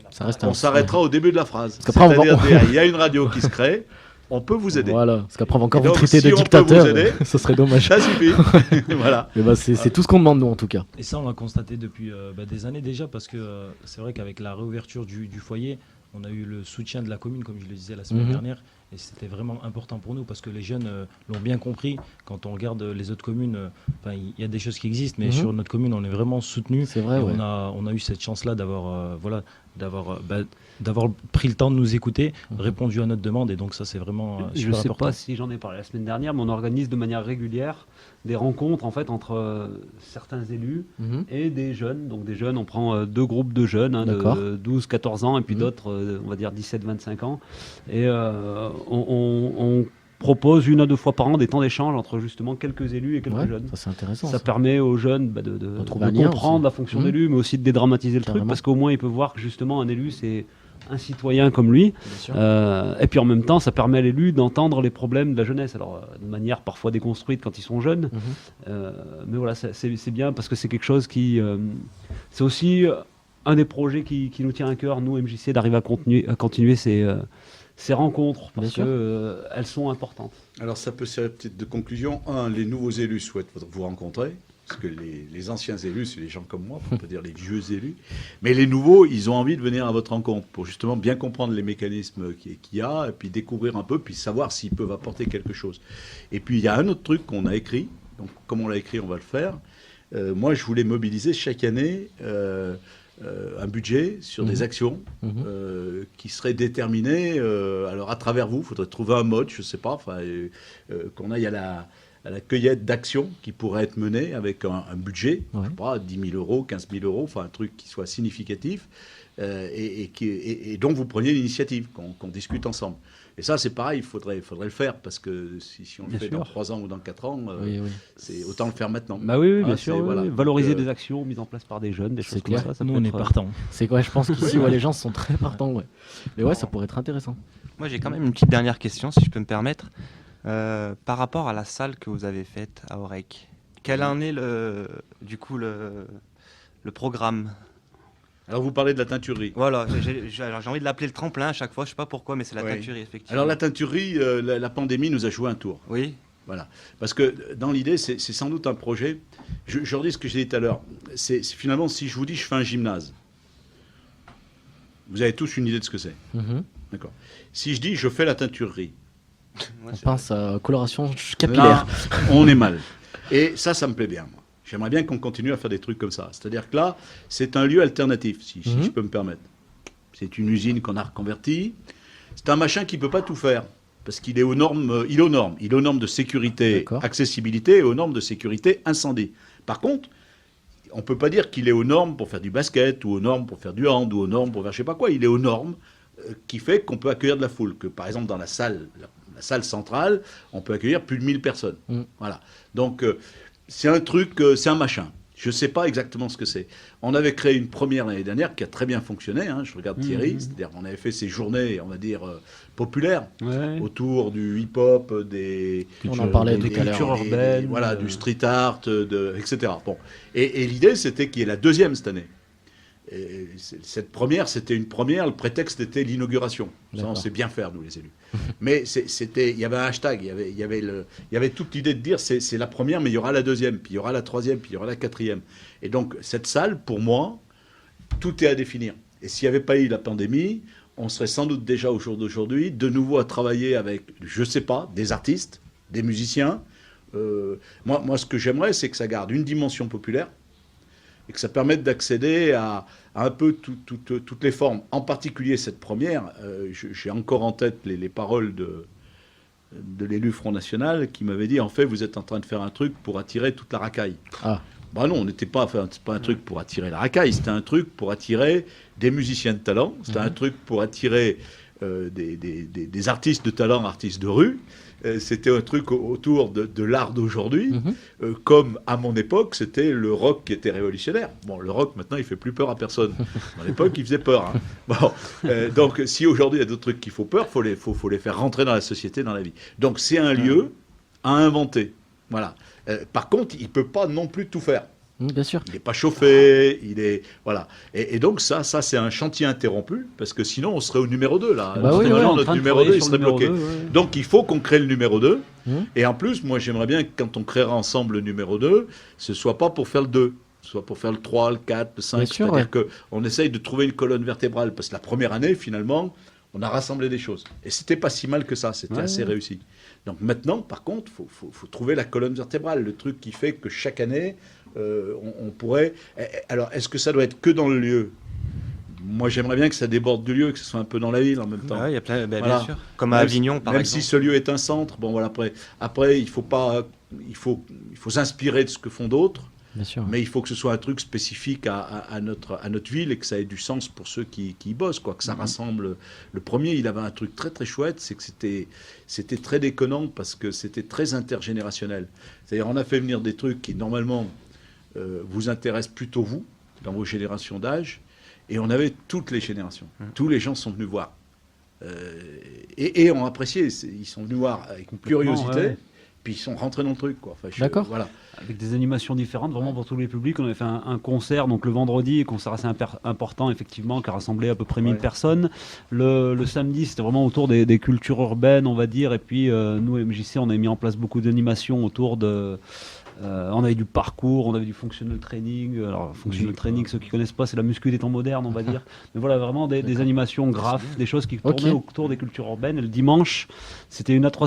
Ça reste
On s'arrêtera au début de la phrase.
Parce qu'après, on va-
C'est-à-dire, il y a une radio qui se crée, on peut vous aider.
Voilà. Parce qu'après, on va encore
Et
vous
donc,
traiter
si
de
on peut
dictateur.
vous aider,
Ce serait dommage.
Ça suffit. Voilà.
Mais bah, c'est tout ce qu'on demande, nous, en tout cas.
Et ça, on l'a constaté depuis des années déjà, parce que c'est vrai qu'avec la réouverture du foyer, on a eu le soutien de la commune, comme je le disais la semaine
Mhm.
dernière, Et c'était vraiment important pour nous parce que les jeunes l'ont bien compris. Quand on regarde les autres communes, il y a des choses qui existent, mais sur notre commune, on est vraiment soutenu.
C'est vrai,
Et
ouais.
on a eu cette chance-là d'avoir pris le temps de nous écouter, répondu à notre demande, et donc ça, c'est vraiment
Je
super
ne sais
important.
pas si j'en ai parlé la semaine dernière, mais on organise de manière régulière des rencontres en fait entre certains élus
Mhm.
et des jeunes. Donc des jeunes, on prend deux groupes de jeunes
D'accord.
de 12-14 ans et puis
Mhm.
d'autres, on va dire 17-25 ans. Et on propose 1 à 2 fois par an des temps d'échange entre justement quelques élus et quelques
Ouais,
jeunes.
ça c'est intéressant.
Ça
ça.
permet aux jeunes de
Retrouver un lien
comprendre
aussi.
la fonction
Mhm.
d'élu, mais aussi de dédramatiser le truc,
Carrément.
parce qu'au moins ils peuvent voir que justement un élu c'est un citoyen comme lui.
Bien sûr.
Et puis en même temps, ça permet à l'élu d'entendre les problèmes de la jeunesse, alors de manière parfois déconstruite quand ils sont jeunes.
Mhm.
Mais voilà, c'est bien parce que c'est quelque chose qui... c'est aussi un des projets qui nous tient à cœur, nous, MJC, d'arriver à continuer ces rencontres,
Bien
parce
sûr.
qu'elles sont importantes.
Alors ça peut servir peut-être de conclusion. Les nouveaux élus souhaitent vous rencontrer, parce que les anciens élus, c'est les gens comme moi, on peut dire les vieux élus. Mais les nouveaux, ils ont envie de venir à votre rencontre pour justement bien comprendre les mécanismes qu'il y a, et puis découvrir un peu, puis savoir s'ils peuvent apporter quelque chose. Et puis il y a un autre truc qu'on a écrit, donc comme on l'a écrit, on va le faire. Moi, je voulais mobiliser chaque année un budget sur des actions qui seraient déterminées. Alors à travers vous, il faudrait trouver un mode, je ne sais pas, qu'on aille à la cueillette d'actions qui pourrait être menée avec un budget,
Ouais.
je sais pas, 10 000 euros, 15 000 euros, enfin un truc qui soit significatif, et dont vous preniez l'initiative, qu'on discute ensemble. Et ça, c'est pareil, il faudrait le faire, parce que si on le
Bien
fait
sûr.
dans 3 ans ou dans 4 ans,
Oui, oui.
c'est autant le faire maintenant.
Bah oui,
Ah,
bien
c'est-
sûr.
voilà.
Oui. Valoriser
Donc,
des actions mises en place par des jeunes, des
c'est
choses comme
clair.
ça. Ça
Nous,
peut
on est
être,
partants.
C'est quoi, je pense qu'ici, ouais, les gens sont très partants, ouais. Mais ouais, ça pourrait être intéressant.
Moi, j'ai quand même une petite dernière question, si je peux me permettre. Par rapport à la salle que vous avez faite à Orec, quel en est le programme?
Alors vous parlez de la teinturerie.
Voilà, j'ai envie de l'appeler le tremplin à chaque fois, je sais pas pourquoi, mais c'est la
Oui.
teinturerie, effectivement.
Alors la teinturerie, la pandémie nous a joué un tour.
Oui,
Voilà. Parce que dans l'idée, c'est sans doute un projet. Je redis ce que j'ai dit tout à l'heure. C'est finalement, si je vous dis je fais un gymnase, vous avez tous une idée de ce que c'est.
Mhm.
D'accord. Si je dis je fais la teinturerie,
ouais,
On
c'est
pense à coloration capillaire.
là, on est mal. Et ça me plaît bien, moi. J'aimerais bien qu'on continue à faire des trucs comme ça. C'est-à-dire que là, c'est un lieu alternatif, si je peux me permettre. C'est une usine qu'on a reconvertie. C'est un machin qui ne peut pas tout faire. Parce qu'il est aux normes, il est aux normes de sécurité,
D'accord.
accessibilité et aux normes de sécurité incendie. Par contre, on ne peut pas dire qu'il est aux normes pour faire du basket, ou aux normes pour faire du hand, ou aux normes pour faire je ne sais pas quoi. Il est aux normes qui fait qu'on peut accueillir de la foule. Que par exemple, dans la salle centrale, on peut accueillir plus de 1000 personnes. Voilà. Donc, c'est un truc, c'est un machin. Je ne sais pas exactement ce que c'est. On avait créé une première l'année dernière qui a très bien fonctionné. Hein, je regarde Thierry, c'est-à-dire on avait fait ces journées, on va dire, populaires
Ouais.
autour du hip-hop, des
On en parlait
des
tout à l'heure.
cultures urbaines,
voilà, du street art, etc. Bon. Et l'idée, c'était qu'il y ait la deuxième cette année. Et cette première, c'était une première. Le prétexte était l'inauguration. Ça, on
D'accord.
sait bien faire, nous, les élus. Mais il y avait un hashtag. Il y avait toute l'idée de dire c'est la première, mais il y aura la deuxième, puis il y aura la troisième, puis il y aura la quatrième. Et donc, cette salle, pour moi, tout est à définir. Et s'il n'y avait pas eu la pandémie, on serait sans doute déjà au jour d'aujourd'hui de nouveau à travailler avec, je ne sais pas, des artistes, des musiciens. Moi, ce que j'aimerais, c'est que ça garde une dimension populaire et que ça permette d'accéder à un peu toutes les formes. En particulier cette première, j'ai encore en tête les paroles de l'élu Front National qui m'avait dit, en fait, vous êtes en train de faire un truc pour attirer toute la racaille.
Ah.
Bah non, on n'était pas, c'est pas un truc pour attirer la racaille, c'était un truc pour attirer des musiciens de talent, c'était un truc pour attirer des artistes de talent, artistes de rue. C'était un truc autour de l'art d'aujourd'hui, comme à mon époque, c'était le rock qui était révolutionnaire. Bon, le rock, maintenant, il fait plus peur à personne. À l'époque, il faisait peur. Hein. Bon, donc, si aujourd'hui, il y a d'autres trucs qui font peur, faut les faire rentrer dans la société, dans la vie. Donc, c'est un lieu à inventer. Voilà. Par contre, il ne peut pas non plus tout faire.
Bien sûr.
Il n'est pas chauffé, il est... Voilà. Et donc ça c'est un chantier interrompu, parce que sinon on serait au numéro 2, là.
Bah oui,
Sinon,
ouais.
notre numéro 2, il serait bloqué. Donc il faut qu'on crée le numéro 2. Et en plus, moi j'aimerais bien que quand on créera ensemble le numéro 2, ce ne soit pas pour faire le 2, ce soit pour faire le 3, le 4, le 5.
Bien sûr,
C'est-à-dire qu'on essaye de trouver une colonne vertébrale, parce que la première année, finalement, On a rassemblé des choses. Et c'était pas si mal que ça, c'était assez réussi. Donc maintenant, par contre, faut trouver la colonne vertébrale, le truc qui fait que chaque année, on pourrait... Alors, est-ce que ça doit être que dans le lieu ? Moi, j'aimerais bien que ça déborde du lieu, que ce soit un peu dans la ville en même temps.
Ouais, il y a plein,
Voilà.
bien sûr. Comme à Avignon, par
même
exemple.
si ce lieu est un centre, bon voilà, après il faut s'inspirer de ce que font d'autres.
Bien sûr.
Mais il faut que ce soit un truc spécifique à notre ville et que ça ait du sens pour ceux qui y bossent, quoi, que ça rassemble. Le premier, il avait un truc très très chouette, c'est que c'était très déconnant parce que c'était très intergénérationnel. C'est-à-dire on a fait venir des trucs qui normalement vous intéressent plutôt vous, dans vos générations d'âge, et on avait toutes les générations. Tous les gens sont venus voir. Et ont apprécié, ils sont venus voir avec curiosité.
Ouais.
Puis ils sont rentrés dans le truc, quoi. Enfin,
D'accord.
Voilà.
Avec des animations différentes, vraiment pour tous les publics. On avait fait un concert, donc le vendredi, un concert assez important, effectivement, qui a rassemblé à peu près 1000 personnes. Le samedi, c'était vraiment autour des cultures urbaines, on va dire. Et puis, nous, MJC, on a mis en place beaucoup d'animations autour de... on avait du parcours, on avait du functional training. Alors, functional training, ceux qui ne connaissent pas, c'est la muscu des temps modernes, on va dire. Mais voilà, vraiment des animations graphes, des choses qui tournaient autour des cultures urbaines. Et le dimanche, c'était une autre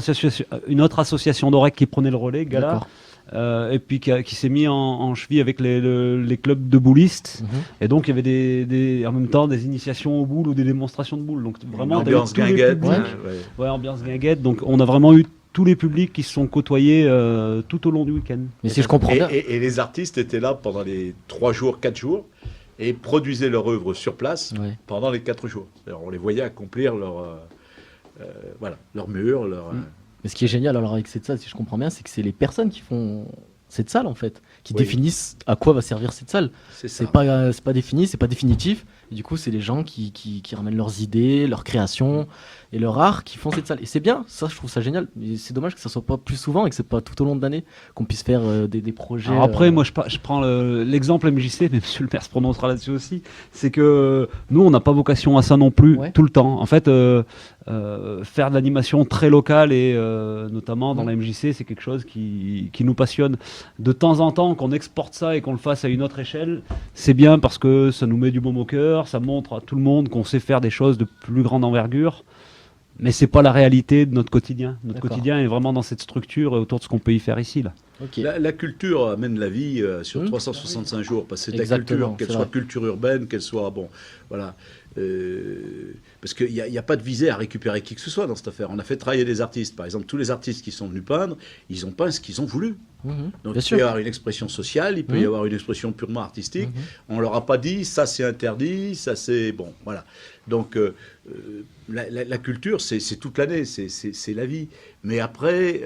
association d'Aurec qui prenait le relais, Gala. Et puis qui s'est mis en cheville avec les clubs de boulistes. Et donc, il y avait en même temps des initiations aux boules ou des démonstrations de boules. Donc, vraiment,
ambiance guinguette.
Ouais, ambiance guinguette. Donc, on a vraiment eu tous les publics qui se sont côtoyés tout au long du week-end.
Mais si je comprends bien.
Et les artistes étaient là pendant les 3 jours, 4 jours, et produisaient leur œuvre sur place pendant les 4 jours. Alors, on les voyait accomplir leur mur,
Mais ce qui est génial alors avec cette salle, si je comprends bien, c'est que c'est les personnes qui font cette salle en fait, qui définissent à quoi va servir cette salle. C'est pas défini, c'est pas définitif. Et du coup, c'est les gens qui ramènent leurs idées, leurs créations et leur art qui font cette salle. Et c'est bien, ça je trouve ça génial. Mais c'est dommage que ça soit pas plus souvent et que c'est pas tout au long de l'année qu'on puisse faire des projets.
Alors après, moi je prends l'exemple MJC, mais Monsieur le maire se prononcera là-dessus aussi. C'est que nous, on n'a pas vocation à ça non plus tout le temps. En fait, faire de l'animation très locale et notamment dans la MJC, c'est quelque chose qui nous passionne. De temps en temps, qu'on exporte ça et qu'on le fasse à une autre échelle, c'est bien parce que ça nous met du baume au cœur. Ça montre à tout le monde qu'on sait faire des choses de plus grande envergure, mais c'est pas la réalité de notre quotidien. Notre quotidien est vraiment dans cette structure et autour de ce qu'on peut y faire ici, là.
La culture amène la vie sur 365 jours, parce que c'est de la culture, qu'elle soit culture urbaine, qu'elle soit parce qu'il n'y a pas de visée à récupérer qui que ce soit dans cette affaire. On a fait travailler des artistes, par exemple, tous les artistes qui sont venus peindre, ils ont peint ce qu'ils ont voulu. Donc il peut y avoir une expression sociale, il peut y avoir une expression purement artistique. On leur a pas dit ça c'est interdit, ça c'est bon, voilà. Donc la culture c'est toute l'année, c'est la vie. Mais après,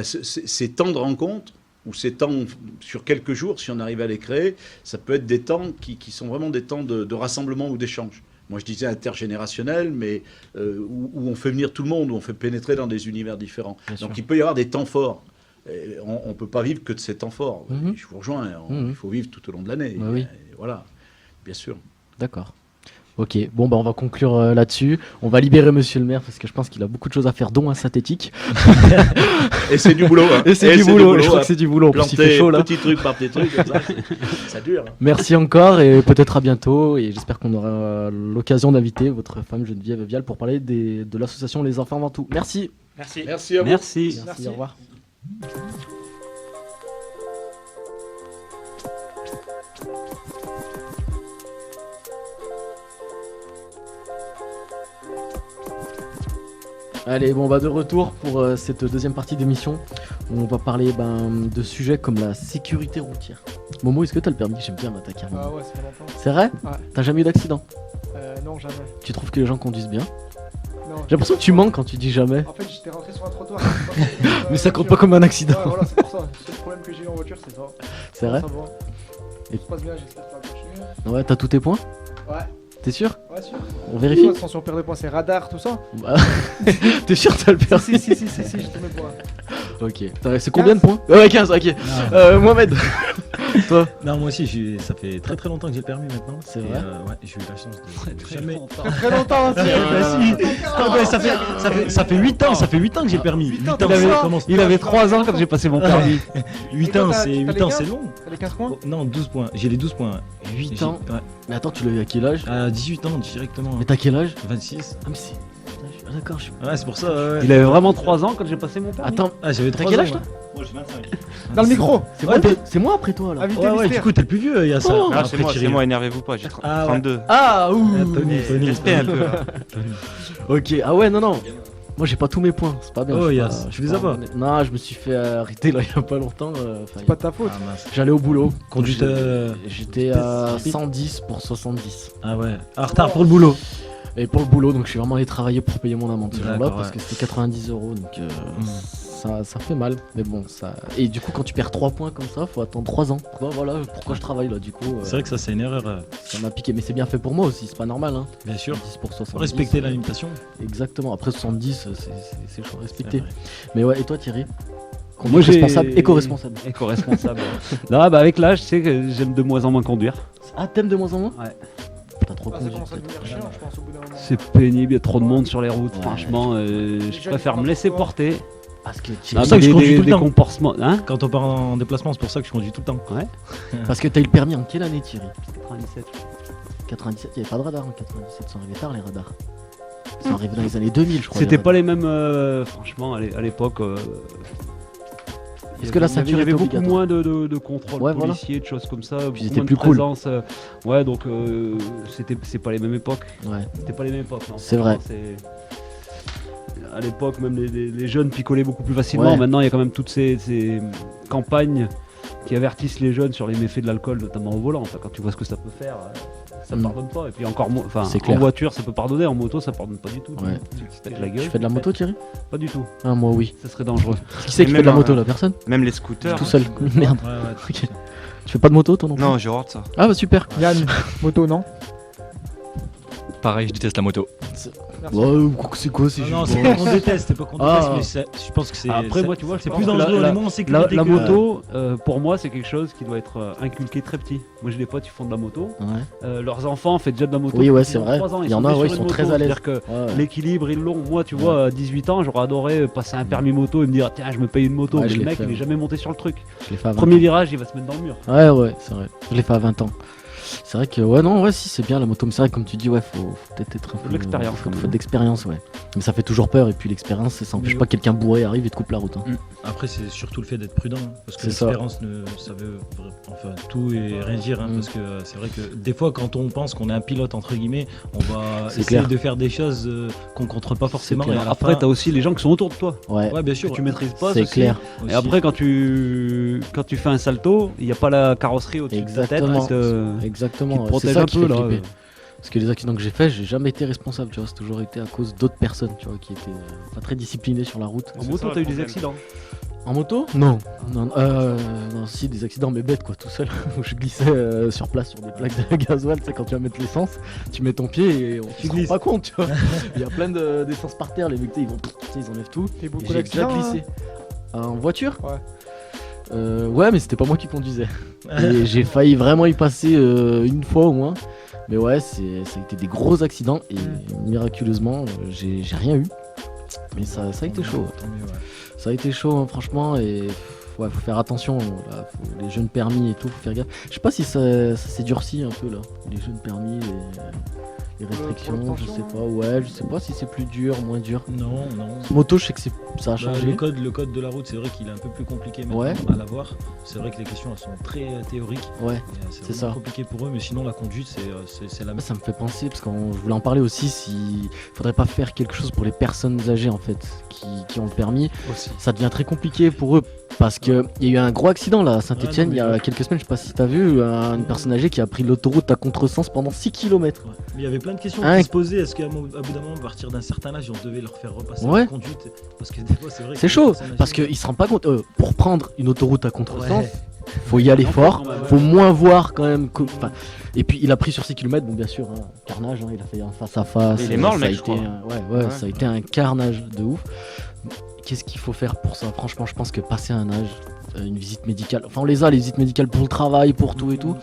ces temps de rencontre ou ces temps sur quelques jours, si on arrive à les créer, ça peut être des temps qui sont vraiment des temps de rassemblement ou d'échange. Moi, je disais intergénérationnel, mais où on fait venir tout le monde, où on fait pénétrer dans des univers différents. Donc, il peut y avoir des temps forts. Et on ne peut pas vivre que de ces temps forts. Je vous rejoins. Il faut vivre tout au long de l'année. Voilà, bien sûr.
D'accord. Ok, bon bah on va conclure là-dessus. On va libérer Monsieur le maire parce que je pense qu'il a beaucoup de choses à faire, dont un synthétique.
Et c'est du boulot. Hein.
Et c'est du boulot. Je crois que c'est du boulot. En plus, il fait chaud là.
Petit truc par petit truc, comme ça dure. Hein.
Merci encore et peut-être à bientôt. Et j'espère qu'on aura l'occasion d'inviter votre femme Geneviève Vial pour parler de l'association Les Enfants Avant Tout. Merci.
Merci à vous.
Merci.
Au revoir. Allez, bon, on va de retour pour cette deuxième partie d'émission où on va parler de sujets comme la sécurité routière. Momo, est-ce que tu as le permis? J'aime bien m'attaquer à Momo.
Ah ouais, c'est longtemps.
C'est vrai?
Ouais.
T'as jamais eu d'accident?
Non, jamais.
Tu trouves que les gens conduisent bien?
Non.
J'ai l'impression que tu mens quand tu dis jamais.
En fait, j'étais rentré sur un trottoir.
Mais ça compte pas comme un accident.
Ouais, voilà, c'est pour ça. Le seul problème que j'ai eu en voiture, c'est ça.
C'est vrai?
Ça va.
Et...
Ça se passe bien, j'espère que ça va continuer.
Ouais, t'as tous tes points?
Ouais.
T'es sûr?
Ouais, sûr.
On vérifie?
Attention, perte de points, c'est radar, tout ça.
Bah... T'es sûr que t'as le permis?
Si, j'ai tous mes points.
Ok. C'est combien de points? Ouais, 15, ok. Mohamed. Toi?
Non, moi aussi, ça fait très très longtemps que j'ai le permis maintenant.
C'est
Et,
vrai
ouais, j'ai eu la chance de jamais.
Très longtemps aussi.
Ça fait 8 ans, ça fait 8 ans que j'ai le permis. 8 ans,
Il avait 3 ans quand j'ai passé mon permis.
8
Et
ans,
toi,
c'est
t'as
8
les
ans,
15?
c'est long.
T'as les 15 points?
Oh, non, 12 points. J'ai les 12 points.
8
J'ai-
ans.
ouais.
Mais attends, tu l'as eu à quel âge?
À 18 ans directement.
Mais t'as quel âge?
26.
Ah, mais c'est. Ah, d'accord, je suis.
Ouais, c'est pour ça. Ouais.
Il avait vraiment 3 ans quand j'ai passé mon permis.
Attends,
Ah, j'avais
t'as
3
quel
ans,
âge toi?
Moi, j'ai 25.
Dans le micro.
C'est moi après toi là.
Invité
Ouais,
mystère.
du coup, t'es le plus vieux, il y a ça.
Oh.
Ah,
Après,
c'est moi, énervez-vous pas, j'ai
Ah, ouais.
32.
Ah, ouh.
Tony.
Respect un peu. Là.
Ok, ah ouais, non. Moi j'ai pas tous mes points, c'est pas bien.
Oh,
je suis
yes.
pas- je
Tu
suis
les as pas
honnête. Non, je me suis fait arrêter là il y a pas longtemps.
C'est pas de ta faute.
Ah, mince.
J'allais au boulot.
Conduite.
J'étais à 110 pour 70.
Ah ouais. En retard pour le boulot.
Et pour le boulot, donc je suis vraiment allé travailler pour payer mon amende ce jour-là
D'accord,
parce
ouais.
que c'était 90 €. Donc ça fait mal. Mais bon, ça. Et du coup, quand tu perds 3 points comme ça, faut attendre 3 ans. Voilà pourquoi je travaille là. Du coup,
C'est vrai que ça, c'est une erreur.
ça m'a piqué. Mais c'est bien fait pour moi aussi, c'est pas normal. Hein.
Bien sûr.
10 pour 70.
Respecter la limitation.
Exactement. Après 70, c'est chaud à respecter.
C'est vrai.
Mais ouais, et toi Thierry?
Moi, j'ai-
Responsable, éco-responsable.
Éco-responsable. Non, bah avec l'âge, tu sais que j'aime de moins en moins conduire.
Ah, t'aimes de moins en moins?
Ouais.
T'as trop
Ah, ça
conduit.
commence à
peut-être.
devenir chiant, je pense, au bout d'un moment.
C'est pénible, il y a trop de monde sur les routes.
Ouais.
Franchement, je
jeunes,
préfère
ils
me laisser
partent
porter.
Parce que
Non,
Thierry,
ça que je conduis tout le
des
temps.
comportements. Hein
Quand on part en déplacement, c'est pour ça que je conduis tout le temps.
parce que t'as eu le permis en quelle année Thierry?
97.
97, il n'y avait pas de radar en 97, ça arrivait tard les radars. Ça arrivait dans les années 2000 je crois.
C'était
les
pas
radars.
les mêmes, franchement, à l'époque.
Est-ce que la ceinture
il y avait
était
beaucoup
obligatoire
moins de contrôles
Ouais, voilà.
policiers, de choses comme ça, beaucoup
c'était
moins de
plus cool.
présence. Ouais, donc c'est pas les mêmes époques.
Ouais.
C'était pas les mêmes époques. Non.
C'est vrai.
À l'époque, même les jeunes picolaient beaucoup plus facilement.
Ouais.
Maintenant, il y a quand même toutes ces campagnes qui avertissent les jeunes sur les méfaits de l'alcool, notamment au volant. Enfin, quand tu vois ce que ça peut faire, ça
Mm.
pardonne pas. Et puis encore, enfin,
C'est
en
clair.
voiture, ça peut pardonner. En moto, ça pardonne pas du tout.
Ouais.
Tu te tèches la gueule.
Tu fais de la moto Thierry?
Pas du tout.
Ah moi oui.
Ça serait dangereux.
Qui c'est qui
même
fait de la
un-
moto là? Personne?
Même les scooters.
Tout seul. Merde.
Ouais, ouais.
Ok. Tu fais pas de moto toi non plus?
Non, j'ai horreur de ça.
Ah bah super.
Yann, moto, non?
Pareil, je déteste la moto.
Merci.
Ouais, c'est quoi ces
Non,
jugements
c'est pas qu'on déteste, c'est pas qu'on déteste,
Ah.
mais je pense que c'est.
Après, moi, tu vois,
c'est
je
plus
pense que
dangereux,
la-
on est moins en sécurité.
La
que-
moto, pour moi, c'est quelque chose qui doit être inculqué très petit. Moi, j'ai des potes qui font de la moto.
Ouais.
Leurs enfants font déjà de la moto.
Oui, ouais,
depuis
c'est vrai.
3 ans,
Il y en a,
nés
ouais,
sur
ils
une
sont très
moto.
à l'aise.
C'est-à-dire que
Ouais.
l'équilibre, ils l'ont. Moi, tu vois, à 18 ans, j'aurais adoré passer un permis moto et me dire, tiens, je me paye une moto.
Ouais,
Mais
je
le
l'ai
mec,
fait,
il est
ouais.
jamais monté sur le truc.
Je l'ai fait à 20
Premier
ans.
virage, il va se mettre dans le mur.
Ouais, c'est vrai. Je l'ai fait à 20 ans. C'est vrai que, ouais, non, ouais, si, c'est bien la moto. Mais c'est vrai que, comme tu dis, ouais, faut peut-être être un peu.
de l'expérience,
Faut
quand
de
même.
l'expérience, ouais. Mais ça fait toujours peur. Et puis l'expérience, ça empêche
Mais
pas que quelqu'un bourré arrive et te coupe la route. Hein.
Après, c'est surtout le fait d'être prudent, hein, parce que
C'est ça.
l'expérience, ça veut enfin, tout et rien dire, hein,
Mm.
parce que c'est vrai que des fois, quand on pense qu'on est un pilote, entre guillemets, on va
C'est
essayer
clair.
de faire des choses qu'on contrôle pas forcément.
clair.
Et à la
Après,
fin-
t'as aussi les gens qui sont autour de toi.
Ouais,
Ouais, bien
Que
sûr.
tu maîtrises pas.
c'est
aussi.
clair.
aussi.
Et après, quand tu fais un salto, il n'y a pas la carrosserie au-dessus de ta tête.
Exactement.
qui te-
Exactement.
qui te
ouais.
protège
C'est ça
un
qui
peu,
fait
là.
flipper. Parce que les accidents que j'ai faits, j'ai jamais été responsable, tu vois. C'est toujours été à cause d'autres personnes, tu vois, qui étaient pas très disciplinées sur la route.
En moto, t'as eu des accidents.
En moto Non. Non, si, des accidents, mais bêtes, quoi, tout seul. Où je glissais sur place sur des plaques de gasoil, tu sais, quand tu vas mettre l'essence, tu mets ton pied et on se rend
glisses.
pas compte, tu vois. Il y a plein d'essence par terre, les mecs, tu sais, ils enlèvent tout.
Et
Et
beaucoup
j'ai déjà
d'accidents.
glissé. En voiture
Ouais.
Ouais, mais c'était pas moi qui conduisais. Et j'ai failli vraiment y passer une fois au moins. Mais ouais, ça a été des gros accidents et miraculeusement, j'ai rien eu. Mais ça a été chaud.
Tant mieux, ouais.
Ça a été chaud, hein, franchement. Et ouais, faut faire attention. Là, les jeunes permis et tout, faut faire gaffe. Je sais pas si ça s'est durci un peu là. Les jeunes permis, les restrictions, je
l'obtention,
sais pas. Ouais, je sais pas si c'est plus dur, moins dur.
Non, non.
Moto, je sais que ça a
Bah,
changé.
le code de la route, c'est vrai qu'il est un peu plus compliqué maintenant
Ouais.
à l'avoir. C'est vrai que les questions elles sont très théoriques.
Ouais.
Et,
C'est
c'est
ça.
vraiment compliqué pour eux, mais sinon la conduite, c'est la
Ça me fait penser, parce que je voulais en parler aussi, s'il faudrait pas faire quelque chose pour les personnes âgées en fait, qui ont le permis.
Aussi.
Ça devient très compliqué pour eux, parce qu'il y a eu un gros accident là à Saint-Etienne
non,
il y
mais
a
ouais.
quelques semaines, je sais pas si t'as vu, une personne âgée qui a pris l'autoroute à contresens pendant 6 km.
Ouais. Mais il y avait plein de questions
Hein.
qui se posaient. Est-ce qu'à bout d'un moment, à partir d'un certain âge, on devait leur faire repasser
Ouais.
la conduite? Parce que des fois, c'est vrai.
C'est
que
chaud,
les personnes
parce
âgées-
qu'ils se rendent pas compte, pour prendre une autoroute à contresens,
Ouais.
faut y aller
Non,
fort,
non, bah,
faut moins voir quand même. Enfin, et puis il a pris sur 6 km, bon bien sûr, hein, carnage, hein, il a fait un face à face.
Mais il est mort, le
ça a
mec, je
été
crois.
ouais,
Ouais.
ça a été un carnage de ouf. Qu'est-ce qu'il faut faire pour ça? Franchement, je pense que passer un âge, une visite médicale, enfin on les a les visites médicales pour le travail, pour tout et tout.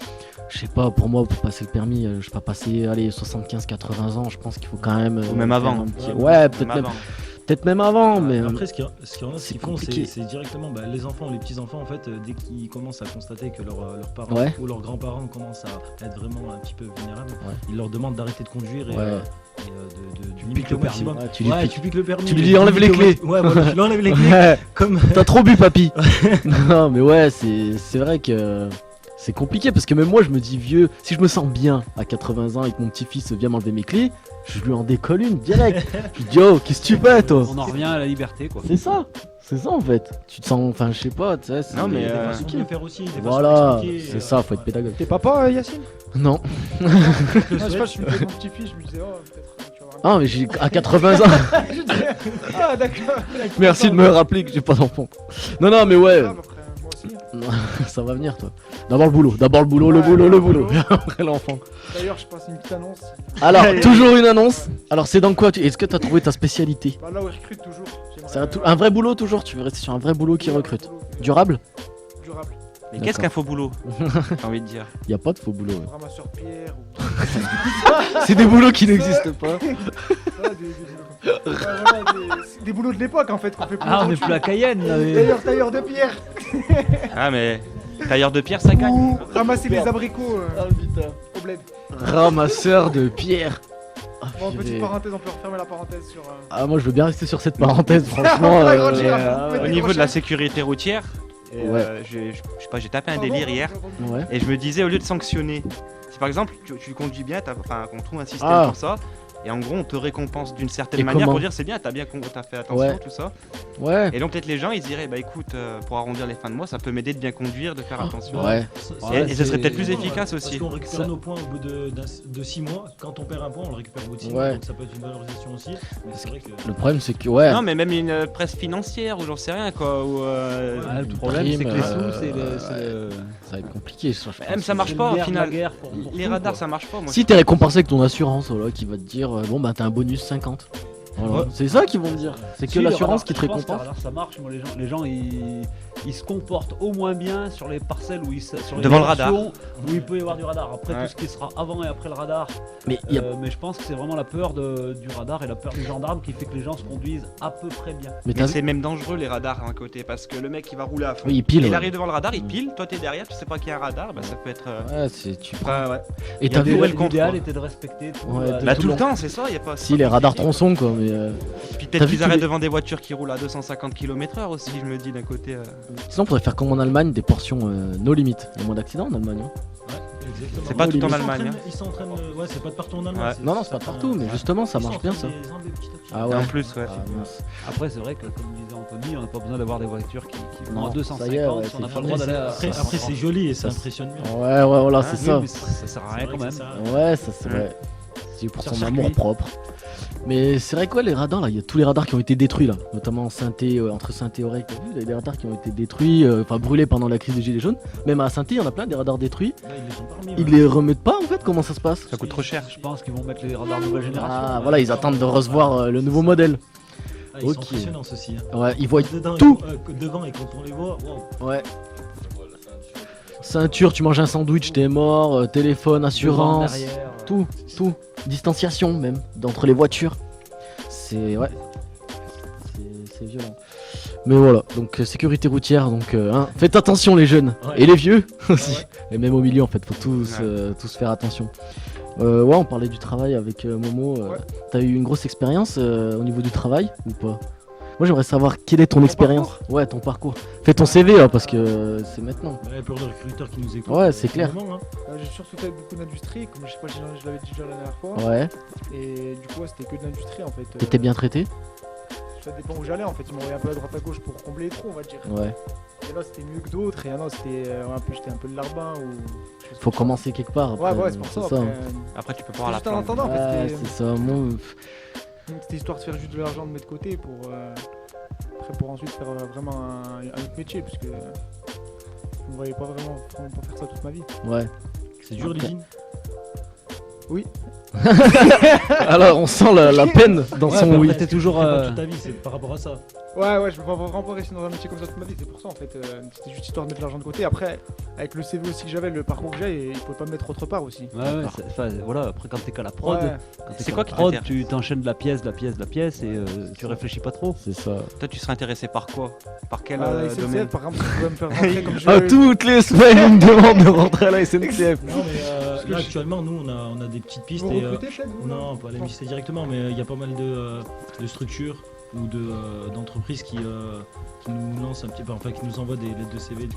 Je sais pas, pour moi, pour passer le permis, je sais pas, passer, allez, 75-80 ans, je pense qu'il faut quand même...
Ou même
faire
avant.
un petit- Ouais, peut-être même avant, mais...
Après, ce qu'il y en a
c'est
qui font,
compliqué.
c'est directement les enfants, les petits-enfants, en fait, dès qu'ils commencent à constater que leurs parents
Ouais.
ou leurs grands-parents commencent à être vraiment un petit peu vulnérables,
Ouais.
ils leur demandent d'arrêter de conduire et,
Ouais.
de
piques
limiter
le
au maximum.
permis. Ouais, tu lui piques.
tu piques le permis.
Tu lui dis, enlève les clés.
Ouais, voilà, tu lui enlèves les clés.
Ouais.
Comme...
T'as trop bu, papy. Non, mais ouais, c'est vrai que c'est compliqué parce que même moi, je me dis vieux. Si je me sens bien à 80 ans et que mon petit-fils vient m'enlever mes clés, je lui en décolle une direct. Je lui dis, oh, qu'est-ce que tu fais, toi?
On en revient à la liberté, quoi.
C'est ça en fait. Tu te sens, enfin, je sais pas, tu sais. c'est-
Non, mais,
Il y a des façons de le faire aussi. Des façons
Voilà,
d'expliquer,
c'est ça, faut être pédagogue.
T'es papa, Yacine?
Non.
Non, je sais pas, je me disais mon petit-fils, je me disais, oh, peut-être, tu vas avoir
Ah, mais j'ai à 80 ans.
Ah, d'accord.
Merci de me rappeler que j'ai pas d'enfant. Non, mais ouais.
Ah, bah, après, moi aussi.
Non, ça va venir, toi. D'abord le boulot, le boulot.
boulot.
Après l'enfant.
D'ailleurs, je passe une petite annonce.
Alors, toujours une annonce. Alors, c'est dans quoi Est-ce que t'as trouvé ta spécialité?
Bah, là où je recrute toujours.
C'est un vrai boulot toujours? Tu veux rester sur un vrai boulot qui recrute? Durable?
Durable.
Mais qu'est-ce qu'un faux boulot? J'ai envie de dire.
Y a pas de faux boulot. Ouais.
Ramasseur de pierre ou.
C'est des boulots qui n'existent pas.
Ah, des boulots de l'époque en fait qu'on fait plus
Ah, on est
aujourd'hui.
plus à Cayenne, là. mais-
Tailleur de pierre.
Ah, mais tailleur de pierre, ça gagne.
Ou ramasser les abricots au bled.
Ramasseur de pierre. Ah,
Bon,
purée.
petite parenthèse, on peut refermer la parenthèse sur.
Ah, moi je veux bien rester sur cette parenthèse, franchement.
On va agrandir,
ouais,
on
Au
peut
niveau de la
décrocher.
sécurité routière, et,
Ouais.
je sais pas, j'ai tapé un
Pardon,
délire hier.
ouais.
Et je me disais, au lieu de sanctionner, si par exemple tu conduis bien, enfin qu'on trouve un système
Ah.
pour ça, et en gros on te récompense d'une certaine
Et
manière
comment
pour dire c'est bien, t'as fait attention,
Ouais.
tout ça.
Ouais.
Et donc peut-être les gens ils diraient, bah écoute, pour arrondir les fins de mois, ça peut m'aider de bien conduire, de faire attention.
Ouais.
Et ce serait peut-être plus
Ouais,
efficace
parce
aussi.
qu'on récupère
Ça-
nos points au bout de 6 mois. Quand on perd un point, on le récupère au bout de 6
Ouais.
mois. Donc ça peut être une valorisation aussi. Mais c'est vrai que.
Le problème c'est que, ouais.
Non mais même une presse financière ou j'en sais rien quoi. Ou,
Ah, le
Une
problème, c'est que les
prime,
sous, c'est le.
Ça va être compliqué. Ça, je pense.
même ça marche
c'est
pas
le
au
nerf de la
final.
guerre pour
Les
tout,
radars
quoi.
ça marche pas. Moi,
Si t'es récompensé avec ton assurance, voilà, qui va te dire, bon bah t'as un bonus 50. Voilà.
Ouais.
C'est ça qu'ils vont te dire. C'est que
Si, le
l'assurance
radar,
qui te
je pense que le
récompense.
radar, ça marche. Moi, les gens ils se comportent au moins bien sur les parcelles où sur les
Devant le radar.
portions où il peut y avoir du radar. Après,
Ouais.
tout ce qui sera avant et après le radar.
Mais il y a.
Mais je pense que c'est vraiment la peur du radar et la peur du gendarme qui fait que les gens se conduisent à peu près bien.
Mais
Mais
t'as vu
c'est même dangereux les radars d'un côté parce que le mec il va rouler à fond.
Oui, il pile.
Il
Ouais.
arrive devant le radar, il pile, toi t'es derrière, tu sais pas qu'il y a un radar, bah ça peut être.
Ouais, c'est tu.
Ouais.
Et t'as vu
où est le compte,
L'idéal
quoi.
était de respecter tout.
Ouais, de-
Bah
tout
tout
le
le temps, c'est ça, y a pas.
Si les radars tronçons quoi, mais.
Puis
T'as
peut-être
vu
qu'ils
tous
arrêtent
les-
devant des voitures qui roulent à 250 km/h aussi, je me dis d'un côté.
Sinon, on pourrait faire comme en Allemagne, des portions no limit. Il y a moins d'accidents en Allemagne. Hein.
Exactement.
C'est pas tout en
Ils
Allemagne,
s'entraînent- Ils s'entraînent. Ouais, c'est pas de partout en Allemagne.
Ouais.
Non, c'est pas partout, mais justement, ça marche bien ça. Ah ouais.
En plus, ouais.
Ah, mince.
Après, c'est vrai que comme disait Anthony, on n'a pas besoin d'avoir des voitures qui vont
Non,
à
ça
250
y est, ouais,
si on n'a
c'est
pas le droit
fini.
d'aller à.
Après, c'est joli et ça
Ça,
impressionne bien.
Ouais, voilà,
Ah,
c'est
Oui,
ça.
mais ça sert à rien quand même.
Ouais, ça c'est vrai. C'est pour
Sur
son
circuit.
amour propre. Mais c'est vrai quoi les radars là, il y a tous les radars qui ont été détruits là, notamment en Saint-Thé, entre Saint-Thé et Aurec, t'as vu, il y a des radars qui ont été détruits, enfin brûlés pendant la crise des gilets jaunes. Même à Saint-Thé, il y en a plein des radars détruits.
Là, ils les ont pas remis.
Ils les remettent pas en fait, comment ça se passe?
Ça coûte trop cher.
Je pense qu'ils vont mettre les radars nouvelle génération.
Ah voilà, ils attendent de recevoir le nouveau modèle.
Ah, ils sont
Ok.
impressionnants ceux-ci. Hein.
Ouais, ils voient
Dedans,
tout.
Devant et quand on les voit, wow.
Ouais. Ceinture, tu manges un sandwich, t'es mort, téléphone, assurance,
Devant, derrière.
tout. Distanciation même, d'entre les voitures. C'est... ouais. C'est violent. Mais voilà, donc sécurité routière, donc hein, faites attention les jeunes,
Ouais.
et les vieux aussi.
Ouais.
Et même au milieu en fait, faut tous,
Ouais.
tous faire attention. Ouais, on parlait du travail avec Momo.
Ouais.
T'as eu une grosse expérience au niveau du travail ou pas? Moi j'aimerais savoir quelle est ton expérience. Ouais, ton parcours. Fais ton CV hein, parce que c'est maintenant.
Ouais, pour les recruteurs qui nous écoutent.
Ouais, c'est clair.
vraiment, hein.
J'ai surtout fait beaucoup d'industrie, comme je sais pas, je l'avais dit déjà la dernière fois.
Ouais,
Et du coup, ouais, c'était que de l'industrie en fait.
t'étais bien traité?
Ça dépend où j'allais en fait. Ils m'envoyaient un peu à droite à gauche pour combler les trous, on va dire.
Ouais.
Et là, c'était mieux que d'autres. Et là, c'était un peu, j'étais un peu le larbin ou.
Faut commencer quelque part.
Ouais,
après,
ouais, c'est pour ça.
ça.
Après,
Après, tu peux pas avoir la
juste en
flamme.
attendant, en fait,
Ouais,
c'était-
c'est ça. Moi,
c'était histoire de faire juste de l'argent de mettre de côté pour. Après, pour ensuite faire vraiment un autre métier, parce que. Je ne voyais pas vraiment pas faire ça toute ma vie.
ouais.
C'est dur,
Ok.
l'usine.
Alors, on sent la peine dans
Ouais,
son
mais
oui.
après,
T'es toujours,
tu fais pas
euh,
toute ta vie, c'est par rapport à ça.
Ouais, je veux vraiment pas rester dans un métier comme ça toute ma vie, c'est pour ça en fait. C'était juste histoire de mettre l'argent de côté. Après, avec le CV aussi que j'avais, le parcours que j'ai, il pouvait pas me mettre autre part aussi.
Voilà, après quand t'es qu'à la prod,
Ouais.
quand t'es
C'est
qu'à
quoi
la
qui
prod,
t'intéresse
tu t'enchaînes de la pièce et tu réfléchis pas trop.
C'est ça.
Toi, tu serais intéressé par quoi? Par quel
La SNCF,
domaine?
par exemple, si tu pouvais me faire rentrer comme je
Ah,
veux.
toutes les semaines, on me demande de rentrer à la SNCF.
Non, mais là, actuellement, nous, on a des petites pistes.
Vous
Et,
recrutez peut-être vous
non, pas les lycées directement, mais il y a pas mal de structures ou d'entreprises qui nous lancent un petit peu, enfin qui nous envoient des lettres de CV, qui